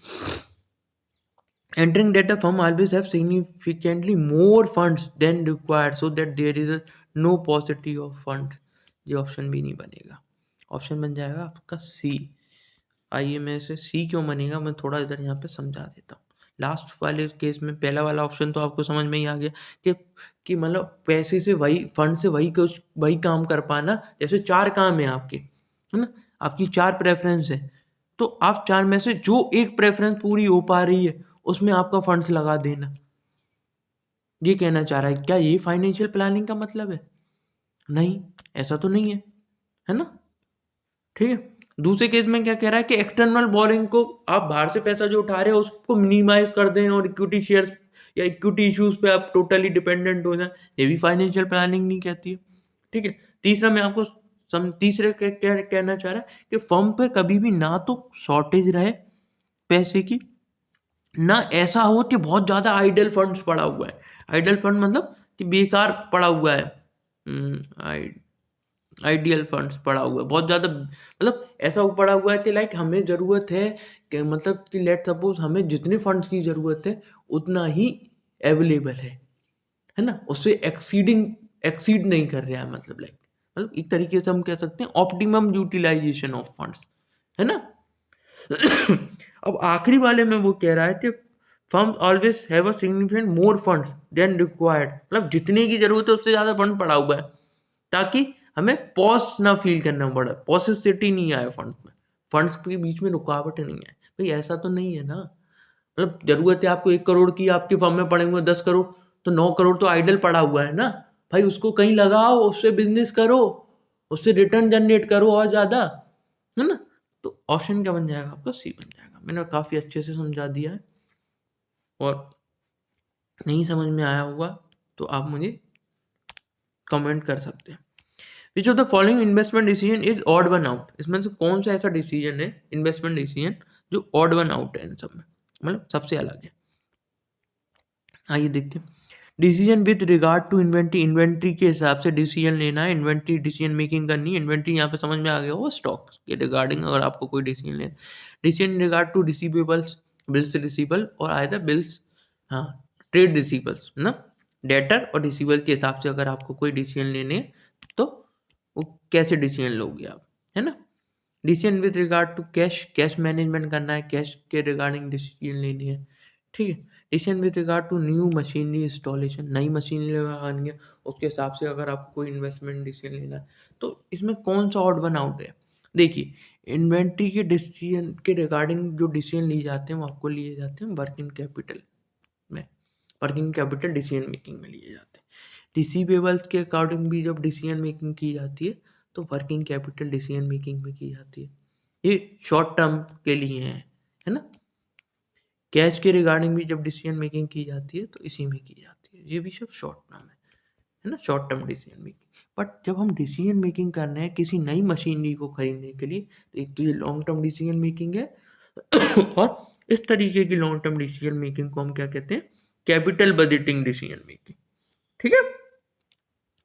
Entering that the firm always have significantly more funds than required so that there is no paucity of funds, ये option भी नहीं बनेगा, ऑप्शन बन जाएगा आपका सी। आइए मैं इसे सी क्यों बनेगा मैं थोड़ा इधर यहाँ पे समझा देता हूँ। लास्ट वाले केस में पहला वाला ऑप्शन तो आपको समझ में ही आ गया कि मतलब पैसे से वही फंड से वही काम कर पाना, जैसे 4 काम है आपके, है ना, आपकी 4 प्रेफरेंस है, तो आप 4 में से जो एक प्रेफरेंस पूरी हो पा रही है उसमें आपका फंड्स लगा देना, ये कहना चाह रहा है। क्या ये फाइनेंशियल प्लानिंग का मतलब है? नहीं, ऐसा तो नहीं है ना। ठीक है, दूसरे केस में क्या कह रहा है कि एक्सटर्नल बोरिंग को, आप बाहर से पैसा जो उठा रहे हो उसको मिनिमाइज कर दें और इक्विटी शेयर्स या इक्विटी इश्यूज पे आप टोटली डिपेंडेंट हो जाए, ये भी फाइनेंशियल प्लानिंग नहीं कहती है। ठीक है, तीसरा मैं आपको तीसरे कहना चाह रहा है कि फर्म पे कभी भी ना तो शॉर्टेज रहे पैसे की, ना ऐसा हो कि बहुत ज़्यादा आइडल फंड्स पड़ा हुआ है। आइडल फंड मतलब कि बेकार पड़ा हुआ है, आइडियल फंड्स पड़ा हुआ है बहुत ज़्यादा, मतलब ऐसा पड़ा हुआ है कि लाइक हमें ज़रूरत है कि मतलब कि लेट सपोज हमें जितने फंड्स की ज़रूरत है उतना ही अवेलेबल है ना, उससे एक्सीड नहीं कर रहा है, मतलब लाइक, मतलब एक तरीके से हम कह सकते हैं ऑप्टिमम यूटिलाइजेशन ऑफ फंड्स, है ना। अब आखिरी वाले में वो कह रहा है कि firms always have a significant more funds than required, मतलब जितने की जरूरत है उससे ज़्यादा फंड पड़ा हुआ है ताकि हमें पॉस ना फील करना पड़े, पॉसिसिटी नहीं आए फंड्स में, फंड्स के बीच में रुकावट नहीं आए। भाई ऐसा तो नहीं है ना, मतलब जरूरत है आपको 1 करोड़ की, आपके फर्म में पड़े हुए 10 करोड़, तो 9 करोड़ तो आइडल पड़ा हुआ है ना, भाई उसको कहीं लगाओ, उससे बिजनेस करो, उससे रिटर्न जनरेट करो और ज़्यादा, है ना। तो ऑप्शन क्या बन जाएगा आपका, सी बन जाएगा। मैंने काफ़ी अच्छे से समझा दिया है, और नहीं समझ में आया होगा तो आप मुझे कमेंट कर सकते हैं। Which of the following investment decision is odd one out, इसमें से कौन सा ऐसा डिसीजन है इन्वेस्टमेंट डिसीजन जो ऑड वन आउट है इन सब में, मतलब सबसे अलग है। आइए देखते हैं। Decision with regard to inventory, inventory के हिसाब से डिसीजन लेना है, इन्वेंट्री डिसीजन मेकिंग करनी है। इन्वेंट्री यहाँ पे समझ में आ गया हो, स्टॉक के रिगार्डिंग अगर आपको कोई डिसीजन लेना। Decision regard to receivables, bills receivable और आइदर बिल्स, हाँ ट्रेड रिसीवेबल्स ना, डेटर और रिसीवेबल के हिसाब से अगर आपको कोई डिसीजन लेने हैं तो वो कैसे डिसीजन लोगे आप, है ना। Decision with regard to cash, cash management करना है, कैश के रिगार्डिंग डिसीजन लेनी है, ठीक है। Decision with regard to new machinery installation, नई मशीनरी लगानी है, उसके हिसाब से अगर आपको कोई इन्वेस्टमेंट डिसीजन लेना है। तो इसमें कौन सा ऑड वन आउट है? देखिए, इन्वेंट्री के डिसीजन के रिगार्डिंग जो डिसीजन लिए जाते हैं वो आपको लिए जाते हैं वर्किंग कैपिटल में, वर्किंग कैपिटल डिसीजन मेकिंग में लिए जाते हैं। रिसीवेबल्स के अकॉर्डिंग भी जब डिसीजन मेकिंग की जाती है तो वर्किंग कैपिटल डिसीजन मेकिंग में की जाती है, ये शॉर्ट टर्म के लिए है ना। कैश के रिगार्डिंग भी जब डिसीजन मेकिंग की जाती है तो इसी में की जाती है, ये भी सब शॉर्ट टर्म है ना, short term decision making. But जब हम डिसीजन मेकिंग कर रहे हैं किसी नई मशीनरी को खरीदने के लिए तो एक तो ये लॉन्ग टर्म डिसीजन मेकिंग है और इस तरीके की लॉन्ग टर्म डिसीजन मेकिंग को हम क्या कहते हैं? कैपिटल बजटिंग डिसीजन मेकिंग, ठीक है।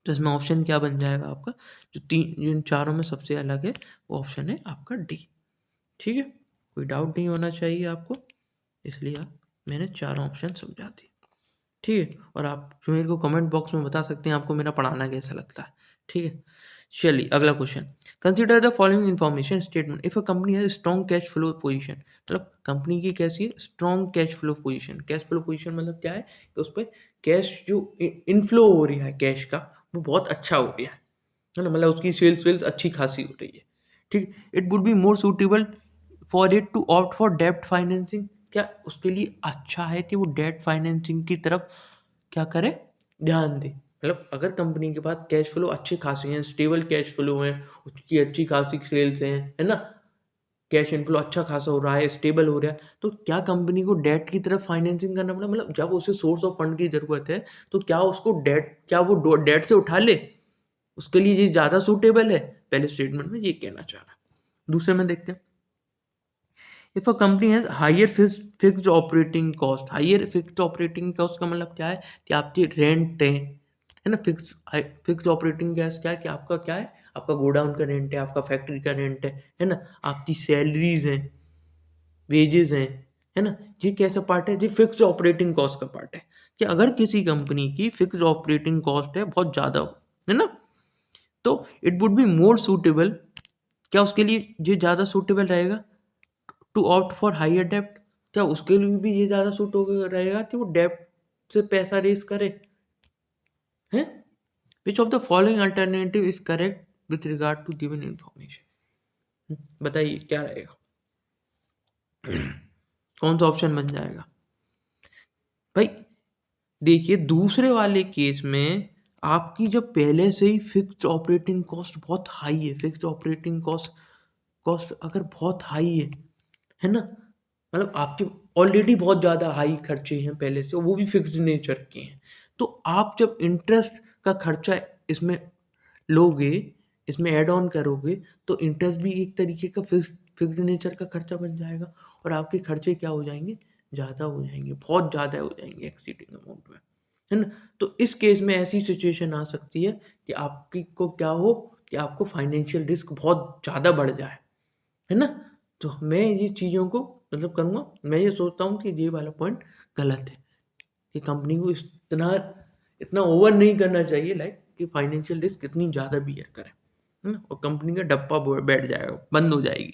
तो इसमें ऑप्शन क्या बन जाएगा आपका, जो तीन जिन चारों में सबसे अलग है वो ऑप्शन है आपका डी, ठीक है। कोई डाउट नहीं होना चाहिए आपको, इसलिए मैंने चारों ऑप्शन समझा दिए, ठीक है। और आप मेरे को कमेंट बॉक्स में बता सकते हैं आपको मेरा पढ़ाना कैसा लगता है, ठीक है। चलिए अगला question, consider the following information statement if a company has strong cash flow position. मतलब कंपनी की कैसी है? Strong cash flow position. Cash flow position मतलब क्या है कि उस पर कैश जो इनफ्लो हो रहा है कैश का वो बहुत अच्छा हो रहा है ना, मतलब उसकी सेल्स वेल्स अच्छी खासी हो रही है, ठीक। It would be more suitable for it to opt for डेब्ट फाइनेंसिंग, क्या उसके लिए अच्छा है कि वो डेट फाइनेंसिंग की तरफ क्या करे, ध्यान दे। मतलब अगर कंपनी के पास कैश फ्लो अच्छे खासे हैं, स्टेबल कैश फ्लो है, उसकी अच्छी खासी सेल्स हैं, है ना, कैश इनफ्लो अच्छा खासा हो रहा है, स्टेबल हो रहा है, तो क्या कंपनी को डेट की तरफ फाइनेंसिंग करना पड़ा? मतलब जब उसे सोर्स ऑफ फंड की जरूरत है तो क्या उसको डेट, क्या वो डेट से उठा ले, उसके लिए ये ज्यादा सूटेबल है? पहले स्टेटमेंट में ये कहना चाह रहा है। दूसरे में देखते हैं, if a company has higher fixed operating cost, higher fixed operating cost का मतलब क्या है कि आपकी रेंट है ना, फिक्स्ड ऑपरेटिंग कॉस्ट क्या है कि आपका क्या है, आपका गोडाउन का रेंट है, आपका फैक्ट्री का रेंट है ना, आपकी सैलरीज हैं, वेजेस हैं, है ना, ये कैसा पार्ट है? ये फिक्स्ड ऑपरेटिंग कॉस्ट का पार्ट है कि अगर किसी कंपनी की फिक्स्ड ऑपरेटिंग कॉस्ट है बहुत ज़्यादा, है ना, तो it would be more suitable, क्या उसके लिए ये ज़्यादा सूटेबल रहेगा टू ऑप्ट फॉर हायर डेप्ट, क्या उसके लिए भी ये ज़्यादा सूट हो रहेगा कि वो डेप्ट से पैसा रेस करे, हैं? Which of the following alternative is correct with regard to given information? बताइए क्या रहेगा, कौन सा ऑप्शन बन जाएगा भाई? देखिए दूसरे वाले केस में आपकी जब पहले से ही फिक्स्ड ऑपरेटिंग कॉस्ट बहुत हाई है, फिक्स्ड ऑपरेटिंग कॉस्ट कॉस्ट अगर बहुत हाई है ना, मतलब आपके ऑलरेडी बहुत ज़्यादा हाई खर्चे हैं पहले से, वो भी फिक्स्ड नेचर के हैं, तो आप जब इंटरेस्ट का खर्चा इसमें लोगे, इसमें ऐड ऑन करोगे, तो इंटरेस्ट भी एक तरीके का फिक्स्ड नेचर का खर्चा बन जाएगा और आपके खर्चे क्या हो जाएंगे, ज़्यादा हो जाएंगे, बहुत ज़्यादा हो जाएंगे एक्सीडिंग अमाउंट में, है ना। तो इस केस में ऐसी सिचुएशन आ सकती है कि आपकी को क्या हो कि आपको फाइनेंशियल रिस्क बहुत ज़्यादा बढ़ जाए, है ना। तो मैं ये चीज़ों को मतलब करूँगा, मैं ये सोचता हूँ कि ये वाला पॉइंट गलत है कि कंपनी को इतना इतना ओवर नहीं करना चाहिए, लाइक कि फाइनेंशियल रिस्क इतनी ज़्यादा बियर करे, है ना, और कंपनी का डब्बा बैठ जाएगा, बंद हो जाएगी।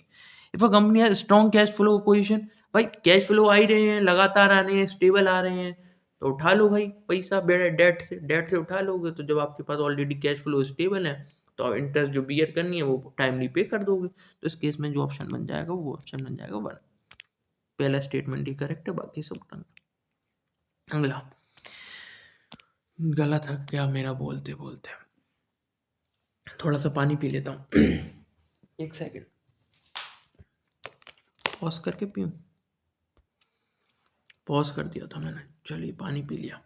इफ अ कंपनी है स्ट्रॉन्ग कैश फ्लो पोजीशन, भाई कैश फ्लो आ ही रहे हैं, लगातार आ रहे हैं, स्टेबल आ रहे हैं, तो उठा लो भाई पैसा, डेट से उठा लोगे, तो जब आपके पास ऑलरेडी कैश फ्लो स्टेबल है तो आप इंटरेस्ट जो बियर करनी है वो टाइमली पे कर दोगे, तो इस केस में जो ऑप्शन बन जाएगा वो ऑप्शन बन जाएगा 1। पहला स्टेटमेंट ही करेक्ट है, बाकी सब रंग। अगला गलत है क्या मेरा बोलते बोलते, थोड़ा सा पानी पी लेता हूँ एक सेकंड, पॉज करके पीऊँ, पॉज कर दिया था मैंने, चलिए पानी पी लिया।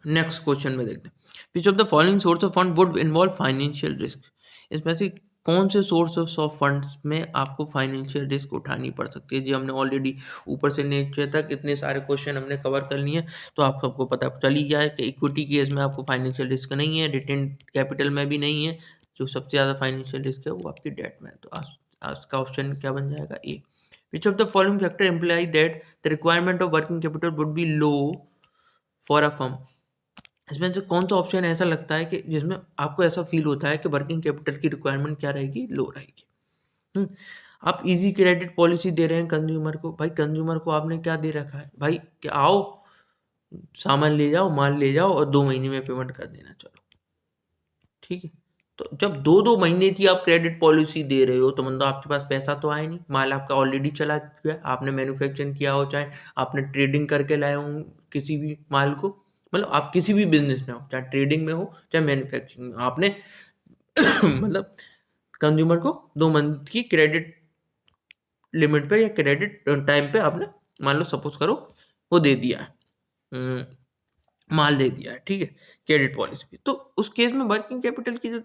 नेक्स्ट क्वेश्चन में देखते हैं, which of the following source of fund would involve financial risk, इसमें से कौन से सोर्सेस ऑफ फंड्स में आपको फाइनेंशियल रिस्क उठानी पड़ सकती है। जी हमने ऑलरेडी ऊपर से नीचे तक इतने सारे क्वेश्चन हमने कवर कर लिए, तो आप सबको पता चल ही गया है कि इक्विटी केस में आपको फाइनेंशियल रिस्क नहीं है, रिटेन कैपिटल में भी नहीं है, जो सबसे ज़्यादा फाइनेंशियल रिस्क है वो आपकी डेट में है। तो आज का ऑप्शन क्या बन जाएगा, A. Which of the following factor imply that the requirement of working capital would be low for a firm. इसमें से कौन सा ऑप्शन ऐसा लगता है कि जिसमें आपको ऐसा फील होता है कि वर्किंग कैपिटल की रिक्वायरमेंट क्या रहेगी, लो रहेगी। हम्म, आप इजी क्रेडिट पॉलिसी दे रहे हैं कंज्यूमर को। भाई कंज्यूमर को आपने क्या दे रखा है, भाई कि आओ सामान ले जाओ, माल ले जाओ और 2 महीने में पेमेंट कर देना, चलो ठीक है। तो जब 2-2 महीने की आप क्रेडिट पॉलिसी दे रहे हो तो मतलब आपके पास पैसा तो आया नहीं, माल आपका ऑलरेडी चला गया, आपने मैन्युफैक्चरिंग किया हो, चाहे आपने ट्रेडिंग करके लाए हो किसी भी माल को, मतलब आप किसी भी बिजनेस में हो, चाहे ट्रेडिंग में हो चाहे मैन्युफैक्चरिंग में, आपने मतलब कंज्यूमर को 2 मंथ की क्रेडिट लिमिट पे या क्रेडिट टाइम पे आपने मान लो सपोज करो वो दे दिया है, माल दे दिया है, ठीक है, क्रेडिट पॉलिसी पे। तो उस केस में वर्किंग कैपिटल की जो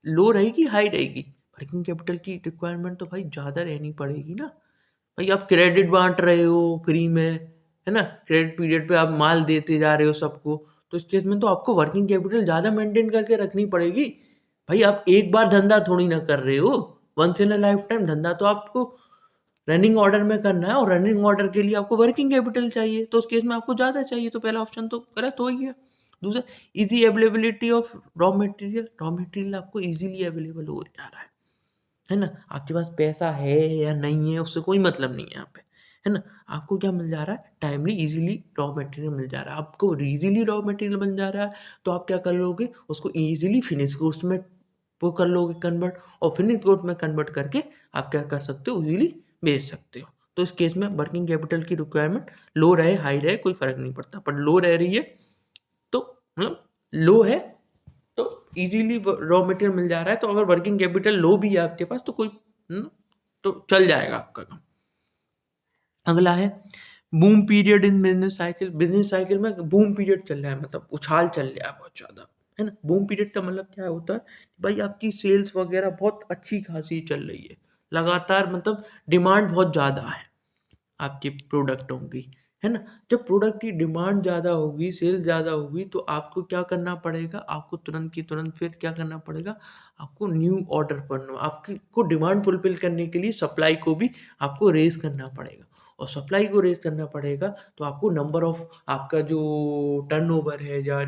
लो रहेगी हाई रहेगी, वर्किंग कैपिटल की रिक्वायरमेंट तो भाई ज़्यादा रहनी पड़ेगी ना। भाई आप क्रेडिट बांट रहे हो फ्री में, है ना, क्रेडिट पीरियड पे आप माल देते जा रहे हो सबको, तो इस केस में तो आपको वर्किंग कैपिटल ज़्यादा मेंटेन करके रखनी पड़ेगी। भाई आप एक बार धंधा थोड़ी ना कर रहे हो, once in a lifetime धंधा तो आपको रनिंग ऑर्डर में करना है, और रनिंग ऑर्डर के लिए आपको वर्किंग कैपिटल चाहिए, तो उस केस में आपको ज़्यादा चाहिए, तो पहला ऑप्शन तो गलत हो गया। दूसरा, easy availability of raw material, raw material आपको इजीली अवेलेबल हो जा रहा है ना, आपके पास पैसा है या नहीं है उससे कोई मतलब नहीं है यहाँ पे, है ना। आपको क्या मिल जा रहा है, टाइमली इजीली रॉ मटेरियल मिल जा रहा है, आपको इजीली रॉ मटेरियल बन जा रहा है, तो आप क्या कर लोगे, उसको इजीली फिनिश गुड्स में वो कर लोगे कन्वर्ट, और फिनिश गुड में कन्वर्ट करके आप क्या कर सकते हो, इजीली बेच सकते हो। तो इस केस में वर्किंग कैपिटल की रिक्वायरमेंट लो रहे हाई रहे कोई फर्क नहीं पड़ता, पर लो रह रही है तो मतलब लो है तो इजीली रॉ मटेरियल मिल जा रहा है, तो अगर वर्किंग कैपिटल लो भी है आपके पास तो कोई तो चल जाएगा आपका काम। अगला है boom period in business cycle. Business cycle में बूम पीरियड चल रहा है, मतलब उछाल चल रहा है बहुत ज़्यादा, है ना। बूम पीरियड का मतलब क्या होता है, भाई आपकी सेल्स वगैरह बहुत अच्छी खासी चल रही है लगातार, मतलब डिमांड बहुत ज़्यादा है आपके प्रोडक्टों की, है ना। जब प्रोडक्ट की डिमांड ज़्यादा होगी, सेल ज़्यादा होगी, तो आपको क्या करना पड़ेगा, आपको तुरंत की तुरंत फिर क्या करना पड़ेगा, आपको न्यू ऑर्डर करना, आपकी को डिमांड फुलफिल करने के लिए सप्लाई को भी आपको रेज करना पड़ेगा, और सप्लाई को रेज करना पड़ेगा तो आपको नंबर ऑफ आपका जो टर्नओवर है या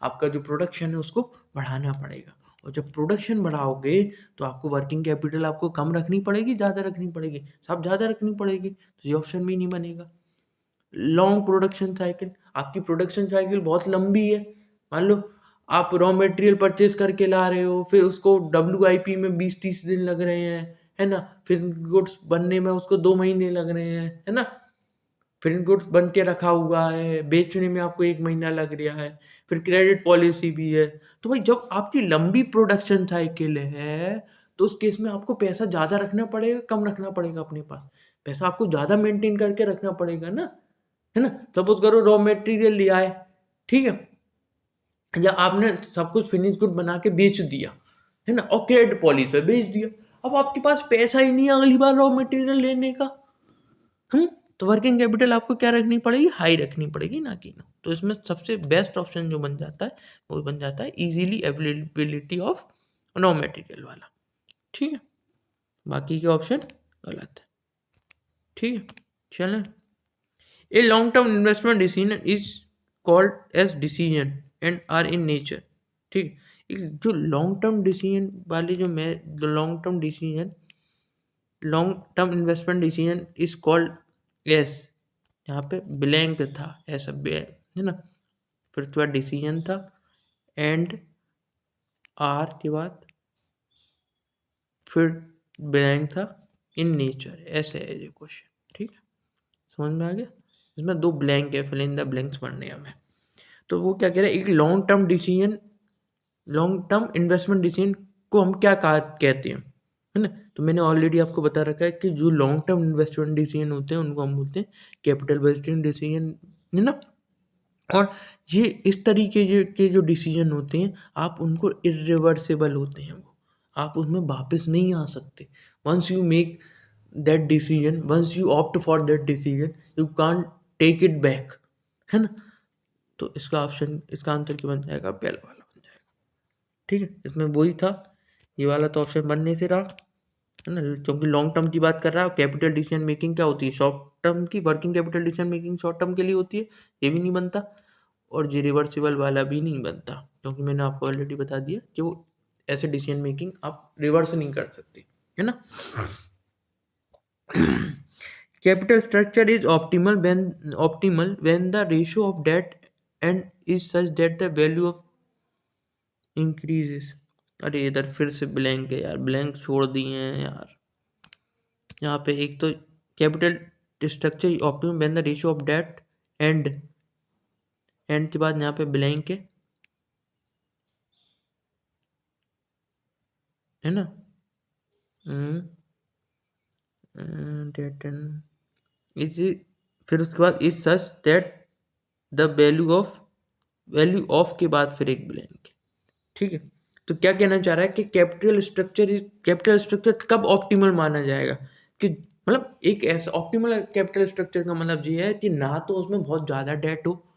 आपका जो प्रोडक्शन है उसको बढ़ाना पड़ेगा, और जब प्रोडक्शन बढ़ाओगे तो आपको वर्किंग कैपिटल आपको कम रखनी पड़ेगी ज़्यादा रखनी पड़ेगी, सब ज़्यादा रखनी पड़ेगी, तो ये ऑप्शन भी नहीं बनेगा। लॉन्ग प्रोडक्शन साइकिल, आपकी प्रोडक्शन साइकिल बहुत लंबी है, मान लो आप रॉ मटेरियल परचेज करके ला रहे हो, फिर उसको WIP में 20-30 दिन लग रहे हैं, है ना, फिर गुड्स बनने में उसको 2 महीने लग रहे हैं, है ना, फिर गुड्स बन के रखा हुआ है, बेचने में आपको 1 महीना लग रहा है, फिर क्रेडिट पॉलिसी भी है। तो भाई जब आपकी लंबी प्रोडक्शन साइकिल है तो उस केस में आपको पैसा ज़्यादा रखना पड़ेगा कम रखना पड़ेगा अपने पास, पैसा आपको ज़्यादा मेंटेन करके रखना पड़ेगा ना, है ना। सपोज करो रॉ मटेरियल लिया है, ठीक है, या आपने सब कुछ फिनिश गुड बना के बेच दिया, है ना, और क्रेडिट पॉलिसी पे बेच दिया, अब आपके पास पैसा ही नहीं है अगली बार रॉ मटेरियल लेने का, हम तो वर्किंग कैपिटल आपको क्या रखनी पड़ेगी, हाई रखनी पड़ेगी ना कि नो। तो इसमें सबसे बेस्ट ऑप्शन जो बन जाता है वो बन जाता है easily availability of raw material वाला, ठीक है, बाकी के ऑप्शन गलत है, ठीक है। चलें, a long term investment decision is called as decision and are in nature, ठीक। जो लॉन्ग टर्म डिसीजन वाले जो long term investment decision is called as, यहाँ पे ब्लैंक था ऐसा है ना, फिर उसके बाद डिसीजन था एंड आर के बाद फिर ब्लैंक था इन नेचर, ऐसे है ये क्वेश्चन, ठीक है, समझ में आ गया। इसमें 2 ब्लैंक है, फिल इन द ब्लैंक्स पढ़ने हमें। तो वो क्या कह रहा है, एक लॉन्ग टर्म इन्वेस्टमेंट डिसीजन को हम क्या कहते हैं, है ना। तो मैंने ऑलरेडी आपको बता रखा है कि जो लॉन्ग टर्म इन्वेस्टमेंट डिसीजन होते हैं उनको हम बोलते हैं कैपिटल बजटिंग डिसीजन, है ना। और ये इस तरीके के जो डिसीजन होते हैं आप उनको इरिवर्सिबल होते हैं, वो आप उसमें वापस नहीं आ सकते। Once you make that decision, once you opt for that decision, you can't take it back, है ना। तो इसका ऑप्शन, इसका आंसर क्या बन जाएगा? पहला वाला बन जाएगा। ठीक है, इसमें वही था, ये वाला तो ऑप्शन बनने से रहा, है ना, क्योंकि लॉन्ग टर्म की बात कर रहा है। कैपिटल डिसीजन मेकिंग क्या होती है? शॉर्ट टर्म की। Working capital decision making short term के लिए होती है, ये भी नहीं बनता। और ये रिवर्सिबल वाला भी नहीं बनता, क्योंकि मैंने आपको ऑलरेडी बता दिया कि वो ऐसे डिसीजन मेकिंग आप रिवर्स नहीं कर सकते, है ना। Capital structure is optimal when the ratio of debt and is such that the value of increases. अरे इधर फिर से ब्लैंक है यार, ब्लैंक छोड़ दिए हैं यार। यहाँ पे एक तो capital structure optimum when the ratio of debt and के बाद यहाँ पे ब्लैंक है ना। डेट एंड इज, फिर उसके बाद is such that the value of के बाद फिर एक ब्लैंक। ठीक है, तो क्या कहना चाह रहा है कि कैपिटल स्ट्रक्चर कब ऑप्टिमल माना जाएगा? कि मतलब एक ऐसा ऑप्टिमल कैपिटल स्ट्रक्चर का मतलब ये है कि ना तो उसमें बहुत ज़्यादा डेट हो,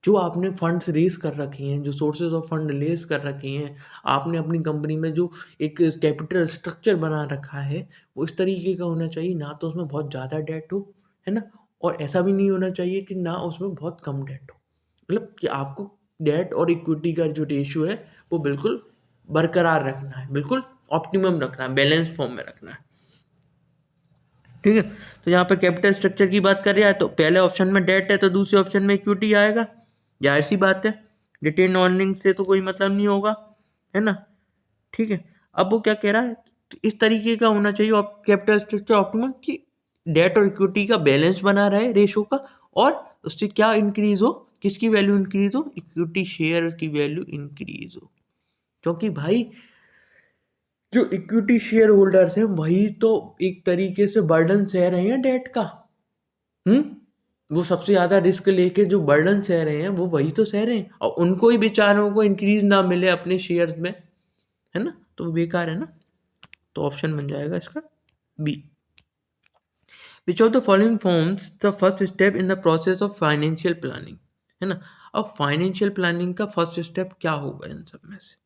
जो आपने फंड्स रेज कर रखे हैं, जो सोर्सेज ऑफ फंड रेज कर रखे हैं, आपने अपनी कंपनी में जो एक कैपिटल स्ट्रक्चर बना रखा है, वो इस तरीके का होना चाहिए, ना तो उसमें बहुत ज़्यादा डेट हो, है ना, और ऐसा भी नहीं होना चाहिए कि ना उसमें बहुत कम डेट हो। मतलब कि आपको डेट और इक्विटी का जो रेशियो है वो बिल्कुल बरकरार रखना है, बिल्कुल ऑप्टिमम रखना है, बैलेंस फॉर्म में रखना है। ठीक है, तो यहाँ पर कैपिटल स्ट्रक्चर की बात कर रहा है तो पहले ऑप्शन में डेट है तो दूसरे ऑप्शन में इक्विटी आएगा, जाहिर सी बात है, रिटेन अर्निंग से तो कोई मतलब नहीं होगा, है ना। ठीक है, अब वो क्या कह रहा है, तो इस तरीके का होना चाहिए कैपिटल स्ट्रक्चर ऑप्टिमम कि डेट और इक्विटी का बैलेंस बना रहे रेशो का, और उससे क्या इंक्रीज हो, किसकी वैल्यू इंक्रीज हो? इक्विटी शेयर की वैल्यू इंक्रीज हो। क्योंकि भाई जो इक्विटी शेयर होल्डर्स हैं वही तो एक तरीके से बर्डन सह रहे हैं डेट का। वो सबसे ज्यादा रिस्क लेके जो बर्डन सह रहे हैं वो वही तो सह रहे हैं, और उनको ही बेचारों को इंक्रीज ना मिले अपने शेयर में, है ना, तो वो बेकार है ना। तो ऑप्शन बन जाएगा इसका B. Which of the following forms the first step in the process of financial planning, है ना। अब फाइनेंशियल प्लानिंग का फर्स्ट स्टेप क्या होगा इन सब में से?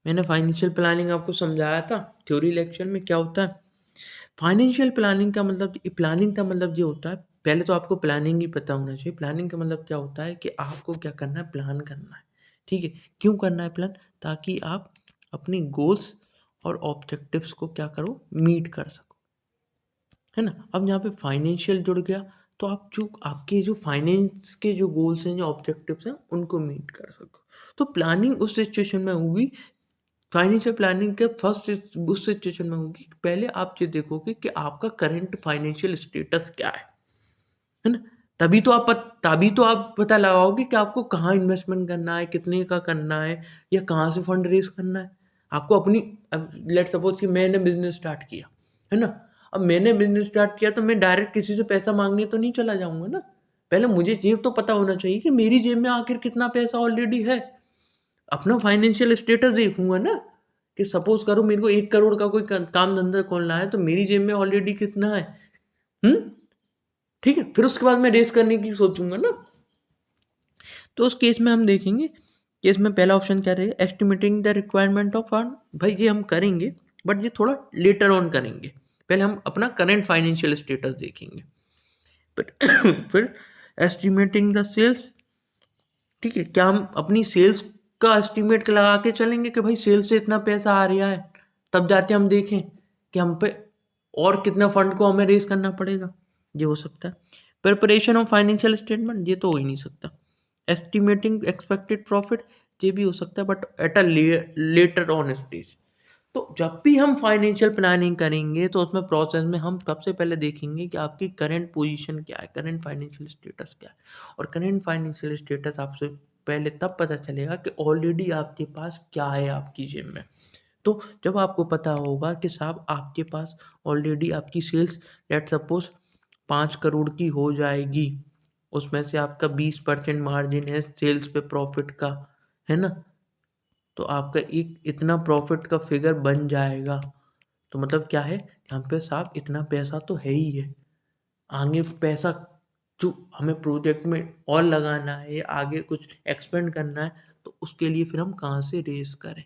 मैंने फाइनेंशियल प्लानिंग आपको समझाया था थ्योरी लेक्चर में, क्या होता है फाइनेंशियल प्लानिंग का मतलब। प्लानिंग का मतलब ये होता है, पहले तो आपको प्लानिंग ही पता होना चाहिए। प्लानिंग का मतलब क्या होता है कि आपको क्या करना है, प्लान करना है। ठीक है, क्यों करना है प्लान? ताकि आप अपनी गोल्स और ऑब्जेक्टिव्स को क्या करो, मीट कर सको, है ना। अब यहाँ पे फाइनेंशियल जुड़ गया तो आप जो आपके जो फाइनेंस के जो गोल्स हैं, जो ऑब्जेक्टिव्स हैं, उनको मीट कर सको। तो प्लानिंग उस सिचुएशन में होगी, फाइनेंशियल प्लानिंग के फर्स्ट उस सिचुएशन में होगी, पहले आप ये देखोगे कि आपका करंट फाइनेंशियल स्टेटस क्या है ना। तभी तो आप पता लगाओगे कि आपको कहाँ इन्वेस्टमेंट करना है, कितने का करना है, या कहाँ से फंड रेज करना है। आपको अपनी, लेट सपोज कि मैंने बिजनेस स्टार्ट किया, है ना। अब मैंने बिजनेस स्टार्ट किया तो मैं डायरेक्ट किसी से पैसा मांगने तो नहीं चला जाऊंगा ना। पहले मुझे ये तो पता होना चाहिए कि मेरी जेब में आखिर कितना पैसा ऑलरेडी है। अपना फाइनेंशियल स्टेटस देखूंगा ना, कि सपोज करो मेरे को 1 करोड़ का कोई काम धंधा खोलना है, तो मेरी जेब में ऑलरेडी कितना है। हम्म ठीक है, फिर उसके बाद मैं रेस करने की सोचूंगा ना। तो उस केस में हम देखेंगे, केस में पहला ऑप्शन क्या रहेगा, estimating the requirement of fund. भाई ये हम करेंगे, बट ये थोड़ा लेटर ऑन करेंगे, पहले हम अपना करंट फाइनेंशियल स्टेटस देखेंगे। फिर एस्टिमेटिंग द सेल्स। ठीक है, क्या हम अपनी सेल्स का एस्टिमेट लगा के चलेंगे कि भाई सेल्स से इतना पैसा आ रहा है, तब जाते हम देखें कि हम पे और कितना फंड को हमें रेज करना पड़ेगा। ये हो सकता है। प्रिपरेशन ऑफ फाइनेंशियल स्टेटमेंट, ये तो हो ही नहीं सकता। एस्टिमेटिंग एक्सपेक्टेड प्रॉफिट, ये भी हो सकता है, but at a later on stage. तो जब भी हम फाइनेंशियल प्लानिंग करेंगे तो उसमें प्रोसेस में हम सबसे पहले देखेंगे कि आपकी करंट पोजीशन क्या है, करंट फाइनेंशियल स्टेटस क्या है। और करंट फाइनेंशियल स्टेटस आपसे पहले तब पता चलेगा कि ऑलरेडी आपके पास क्या है आपकी जेब में। तो जब आपको पता होगा कि साहब आपके पास ऑलरेडी आपकी सेल्स लेट सपोज 5 करोड़ की हो जाएगी, उसमें से आपका 20% मार्जिन है सेल्स पे प्रॉफिट का, है ना। तो आपका एक इतना प्रॉफिट का फिगर बन जाएगा। तो मतलब क्या है, यहाँ पे साहब इतना पैसा तो है ही है, आगे पैसा जो हमें प्रोजेक्ट में और लगाना है या आगे कुछ एक्सपेंड करना है, तो उसके लिए फिर हम कहाँ से रेज करें।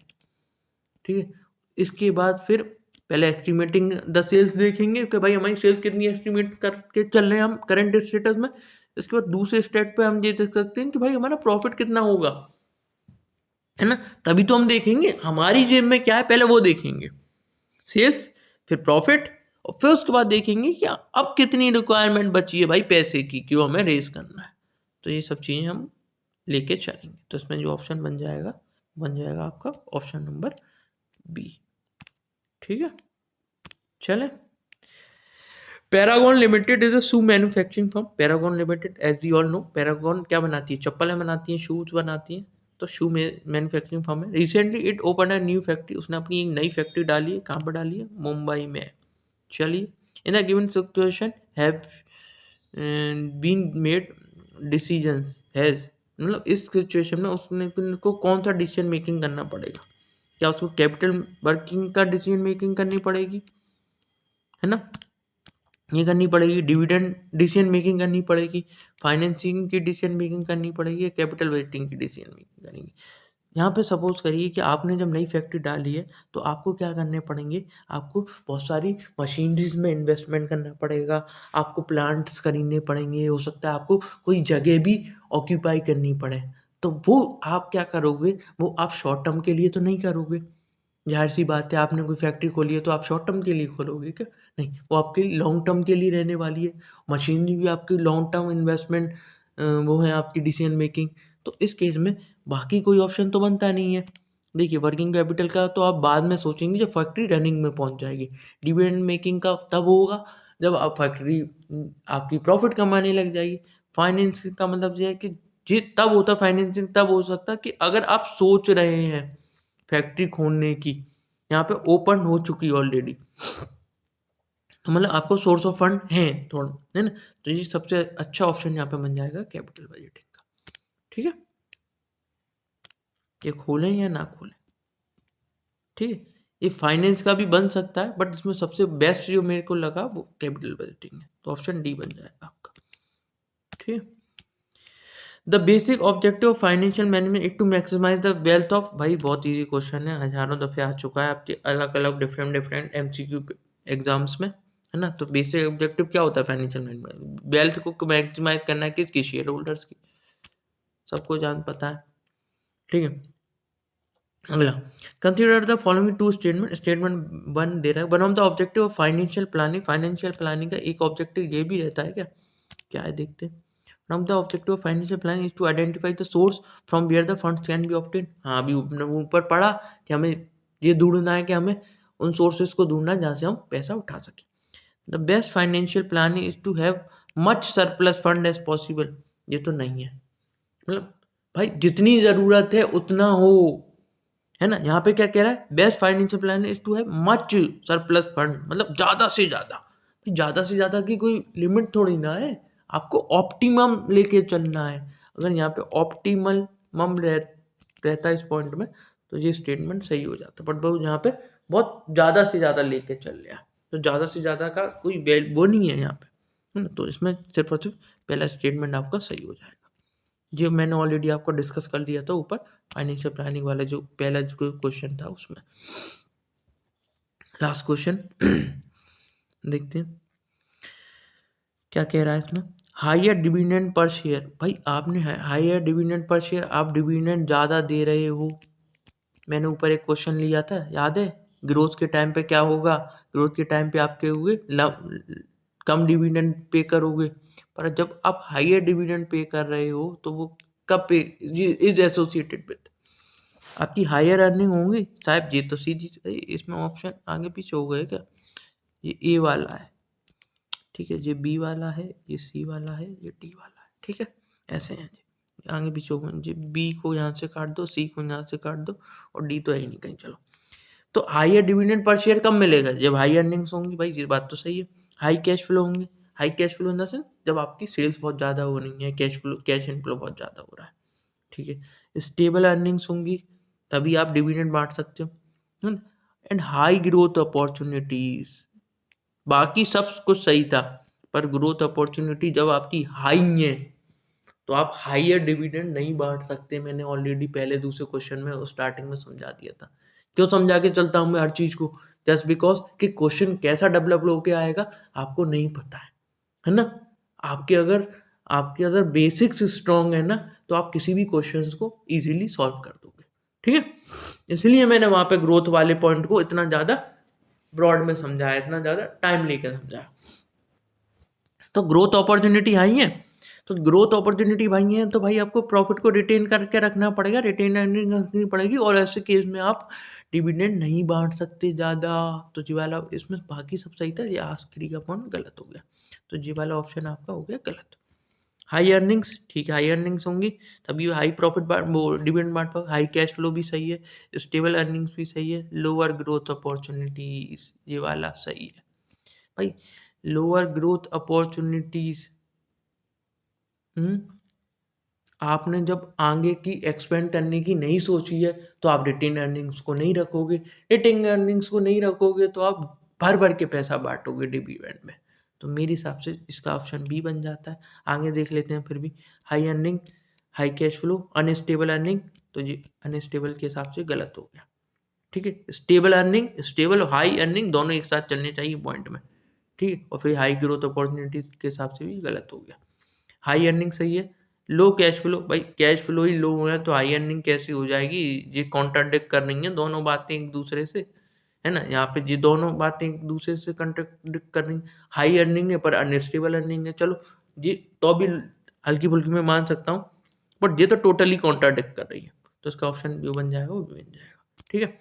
ठीक है, इसके बाद फिर पहले एस्टिमेटिंग द सेल्स देखेंगे कि भाई हमारी सेल्स कितनी एस्टिमेट करके चल रहे हैं हम करंट स्टेटस में। इसके बाद दूसरे स्टेप पे हम ये देख सकते हैं कि भाई हमारा प्रॉफिट कितना होगा, है ना। तभी तो हम देखेंगे हमारी जेब में क्या है, पहले वो देखेंगे सेल्स, फिर प्रॉफिट, और फिर उसके बाद देखेंगे कि अब कितनी रिक्वायरमेंट बची है भाई पैसे की, क्यों हमें रेज करना है। तो ये सब चीज़ें हम लेके चलेंगे। तो इसमें जो ऑप्शन बन जाएगा आपका ऑप्शन नंबर बी। ठीक है, चले। Paragon limited is a shoe manufacturing firm. Paragon limited as we all know, Paragon क्या बनाती है, चप्पलें बनाती हैं, शूज बनाती हैं। तो शू मैन्युफैक्चरिंग फर्म है। Recently it open a new factory, उसने अपनी एक नई फैक्ट्री डाली है। कहाँ पर डाली है, मुंबई में। चलिए, in a given situation have been made decisions has, मतलब इस सिचुएशन में उसने को कौन सा डिसीजन मेकिंग करना पड़ेगा। क्या उसको कैपिटल वर्किंग का डिसीजन मेकिंग करनी पड़ेगी, है ना, ये करनी पड़ेगी, डिविडेंड डिसीजन मेकिंग करनी पड़ेगी, फाइनेंसिंग की डिसीजन मेकिंग करनी पड़ेगी, कैपिटल वेटिंग की डिसीजन मेकिंग करेंगे। यहाँ पे सपोज करिए कि आपने जब नई फैक्ट्री डाली है, तो आपको क्या करने पड़ेंगे, आपको बहुत सारी मशीनरीज में इन्वेस्टमेंट करना पड़ेगा, आपको प्लांट्स खरीदने पड़ेंगे, हो सकता है आपको कोई जगह भी ऑक्यूपाई करनी पड़े। तो वो आप क्या करोगे, वो आप शॉर्ट टर्म के लिए तो नहीं करोगे। ज़ाहिर सी बात है, आपने कोई फैक्ट्री खोली है तो आप शॉर्ट टर्म के लिए खोलोगे क्या, नहीं, वो आपके लॉन्ग टर्म के लिए रहने वाली है। मशीनरी भी आपकी लॉन्ग टर्म इन्वेस्टमेंट, वो है आपकी डिसीजन मेकिंग। तो इस केस में बाकी कोई ऑप्शन तो बनता नहीं है। देखिए, वर्किंग कैपिटल का तो आप बाद में सोचेंगे जब फैक्ट्री रनिंग में पहुंच जाएगी। डिविडेंड मेकिंग का तब होगा जब आप फैक्ट्री आपकी प्रॉफिट कमाने लग जाएगी। फाइनेंसिंग का मतलब ये है कि ये तब होता, फाइनेंसिंग तब हो सकता कि अगर आप सोच रहे हैं फैक्ट्री खोलने की, यहाँ पे ओपन हो चुकी ऑलरेडी, तो मतलब आपको सोर्स ऑफ फंड है थोड़ा, है ना। तो ये सबसे अच्छा ऑप्शन यहाँ पे बन जाएगा कैपिटल बजटिंग का। ठीक है, ये खोलें या ना खोलें, ठीक है। ये फाइनेंस का भी बन सकता है, बट इसमें सबसे बेस्ट जो मेरे को लगा वो कैपिटल बजटिंग है। तो ऑप्शन डी बन जाएगा आपका। ठीक है, the basic objective of financial management is to maximise the wealth of, भाई बहुत इजी क्वेश्चन है, हजारों दफे आ चुका है आपके अलग अलग डिफरेंट डिफरेंट एमसीक्यू एग्जाम्स में, है ना। तो बेसिक ऑब्जेक्टिव क्या होता है फाइनेंशियल मैनेजमेंट, वेल्थ को मैक्सिमाइज करना है, किसकी, शेयर होल्डर्स की, सबको जान पता है। ठीक है, अगला, consider the following two statement. Statement one दे रहा है, one of the objective of financial planning. Financial planning का एक ऑब्जेक्टिव ये भी रहता है क्या, क्या है देखते हैं। One of the objective of financial planning is to identify the source from where the funds can be obtained। हाँ, अभी ऊपर पढ़ा कि हमें ये ढूंढना है कि हमें उन सोर्सेज को ढूंढना है जहाँ से हम पैसा उठा सकें। The best financial planning is to have much surplus fund as possible. ये तो नहीं है, मतलब भाई जितनी ज़रूरत है उतना हो, है ना। यहाँ पे क्या कह रहा है, best financial plan is to have much surplus fund, मतलब ज़्यादा से ज़्यादा। ज़्यादा से ज़्यादा की कोई लिमिट थोड़ी ना है, आपको ऑप्टिमम लेके चलना है। अगर यहाँ पे ऑप्टिमल मम रहता है इस पॉइंट में, तो ये स्टेटमेंट सही हो जाता, बट बहुत यहाँ पे बहुत ज़्यादा से ज़्यादा लेके चल रहा है। तो ज़्यादा से ज़्यादा का कोई वो नहीं है यहाँ पे, है ना। तो इसमें सिर्फ और सिर्फ पहला स्टेटमेंट आपका सही हो जाएगा। जो मैंने ऑलरेडी आपको डिस्कस कर दिया था ऊपर, फाइनेंशियल प्लानिंग वाला जो पहला जो क्वेश्चन था उसमें। लास्ट क्वेश्चन देखते हैं क्या कह रहा है इसमें। हायर डिविडेंड पर शेयर, भाई आपने हायर डिविडेंड पर शेयर, आप डिविडेंड ज़्यादा दे रहे हो। मैंने ऊपर एक क्वेश्चन लिया था, याद है, ग्रोथ के टाइम पे क्या होगा, ग्रोथ के टाइम पे आपके हुए कम डिविडेंड पे करोगे, पर जब आप हायर डिविडेंड पे कर रहे हो तो वो कब पे इज एसोसिएटेड विद आपकी हायर अर्निंग होंगी। साहब ये तो सीधी, इसमें ऑप्शन आगे पीछे हो गए क्या, ये ए वाला है, ठीक है, ये बी वाला है, ये सी वाला है, ये डी वाला है, ठीक है, ऐसे हैं जी, आगे पीछे हो गए जी। बी को यहाँ से काट दो, सी को यहाँ से काट दो, और डी तो है ही नहीं कहीं। चलो, तो हायर डिविडेंड पर शेयर कब मिलेगा, जब हाई अर्निंग्स होंगी, भाई ये बात तो सही है। हाई कैश फ्लो होंगे, high cash flow in the sense जब आपकी सेल्स बहुत ज़्यादा हो रही है, कैश फ्लो कैश इनफ्लो बहुत ज़्यादा हो रहा है, ठीक है। स्टेबल अर्निंग्स होंगी, तभी आप डिविडेंड बांट सकते हो। एंड हाई ग्रोथ अपॉर्चुनिटीज, बाकी सब कुछ सही था, पर ग्रोथ अपॉर्चुनिटी जब आपकी हाई है तो आप हाईयर डिविडेंड नहीं बांट सकते। मैंने ऑलरेडी पहले दूसरे क्वेश्चन में स्टार्टिंग में समझा दिया था। क्यों समझा के चलता हूँ मैं हर चीज को? जस्ट बिकॉज कि क्वेश्चन कैसा डेवलप होके आएगा आपको नहीं पता है ना। आपके अगर आपके अगर बेसिक्स स्ट्रांग है ना, तो आप किसी भी क्वेश्चन को इजीली सॉल्व कर दोगे। ठीक है, इसलिए मैंने वहां पे ग्रोथ वाले पॉइंट को इतना ज्यादा ब्रॉड में समझाया, इतना ज्यादा टाइम लेकर समझाया। तो ग्रोथ अपॉर्चुनिटी आई है, तो ग्रोथ अपॉर्चुनिटी भाई है, तो भाई आपको प्रॉफिट को रिटेन करके रखना पड़ेगा, रिटेन अर्निंग रखनी पड़ेगी, और ऐसे केस में आप डिविडेंड नहीं बांट सकते ज़्यादा। तो जी वाला इसमें बाकी सब सही था, ये आखिरी का पॉइंट गलत हो गया, तो जी वाला ऑप्शन आपका हो गया गलत। हाई अर्निंग्स, ठीक है, हाई अर्निंग्स होंगी तभी हाई प्रॉफिट वो डिविडेंड बांट पाओ। हाई कैश फ्लो भी सही है, स्टेबल अर्निंग्स भी सही है, लोअर ग्रोथ अपॉर्चुनिटीज ये वाला सही है भाई। लोअर ग्रोथ अपॉर्चुनिटीज, आपने जब आगे की एक्सपेंड करने की नहीं सोची है तो आप रिटेन अर्निंग्स को नहीं रखोगे, रिटेन अर्निंग्स को नहीं रखोगे तो आप भर भर के पैसा बांटोगे डिविडेंड में। तो मेरे हिसाब से इसका ऑप्शन बी बन जाता है। आगे देख लेते हैं फिर भी। High earning, high cash flow, unstable earning, तो ये अनस्टेबल के हिसाब से गलत हो गया। ठीक है, स्टेबल अर्निंग, स्टेबल और हाई अर्निंग दोनों एक साथ चलने चाहिए पॉइंट में। ठीक है, और फिर हाई ग्रोथ अपॉर्चुनिटी के हिसाब से भी गलत हो गया। हाई अर्निंग सही है, लो कैश फ्लो, भाई कैश फ्लो ही लो है तो हाई अर्निंग कैसी हो जाएगी? ये कॉन्ट्राडिक्ट कर रही है दोनों बातें एक दूसरे से, है ना। यहाँ पे ये दोनों बातें एक दूसरे से कॉन्ट्राडिक्ट कर रही हैं। हाई अर्निंग है पर अनस्टेबल अर्निंग है, चलो ये तो भी हल्की फुल्की में मान सकता हूँ, बट ये तो टोटली कॉन्ट्राडिक्ट कर रही है, तो इसका ऑप्शन जो बन जाएगा वो भी बन जाएगा। ठीक है,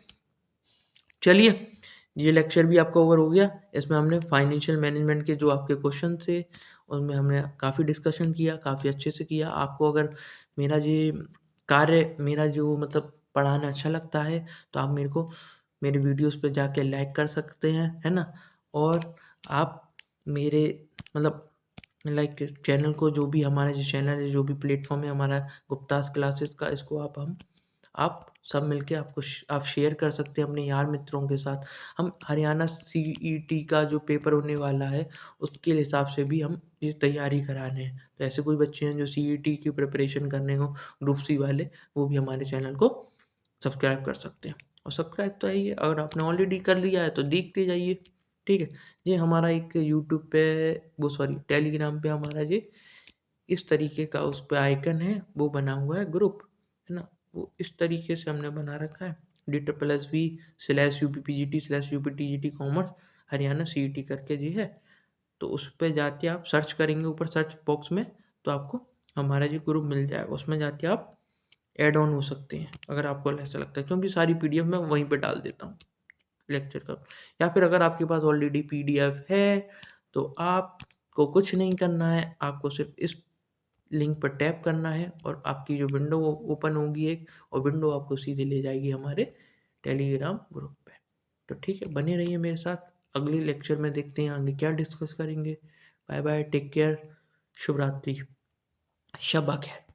चलिए ये लेक्चर भी आपका ओवर हो गया। इसमें हमने फाइनेंशियल मैनेजमेंट के जो आपके क्वेश्चन थे उनमें हमने काफ़ी डिस्कशन किया, काफ़ी अच्छे से किया। आपको अगर मेरा ये कार्य, मेरा जो मतलब पढ़ाना अच्छा लगता है तो आप मेरे को मेरे वीडियोस पे जाके लाइक कर सकते हैं, है ना। और आप मेरे मतलब लाइक चैनल को, जो भी हमारा जो चैनल है, जो भी प्लेटफॉर्म है हमारा गुप्तास क्लासेस का, इसको आप सब मिलके आप शेयर कर सकते हैं अपने यार मित्रों के साथ। हम हरियाणा सीईटी का जो पेपर होने वाला है उसके हिसाब से भी हम ये तैयारी करा रहे हैं। तो ऐसे कोई बच्चे हैं जो सीईटी की प्रिपरेशन करने हो, ग्रुप सी वाले, वो भी हमारे चैनल को सब्सक्राइब कर सकते हैं। और सब्सक्राइब तो है ही है, अगर आपने ऑलरेडी कर लिया है तो देखते जाइए। ठीक है, ये हमारा एक यूट्यूब पे, वो सॉरी टेलीग्राम पे हमारा ये इस तरीके का उस पे आइकन है, वो बना हुआ है ग्रुप, है ना। वो इस तरीके से हमने बना रखा है, DSSB/UPPGT/UPTGT कॉमर्स हरियाणा सीईटी करके जी है। तो उस पे जाके आप सर्च करेंगे ऊपर सर्च बॉक्स में, तो आपको हमारा जो ग्रुप मिल जाएगा, उसमें जाके आप ऐड ऑन हो सकते हैं अगर आपको ऐसा लगता है, क्योंकि सारी पीडीएफ मैं वहीं पे डाल देता हूँ लेक्चर का। या फिर अगर आपके पास ऑलरेडी पीडीएफ है तो आपको कुछ नहीं करना है, आपको सिर्फ इस लिंक पर टैप करना है और आपकी जो विंडो ओपन होगी एक, और विंडो आपको सीधे ले जाएगी हमारे टेलीग्राम ग्रुप पे। तो ठीक है, बने रहिए मेरे साथ। अगले लेक्चर में देखते हैं आगे क्या डिस्कस करेंगे। बाय बाय, टेक केयर, शुभ रात्रि, शब खैर।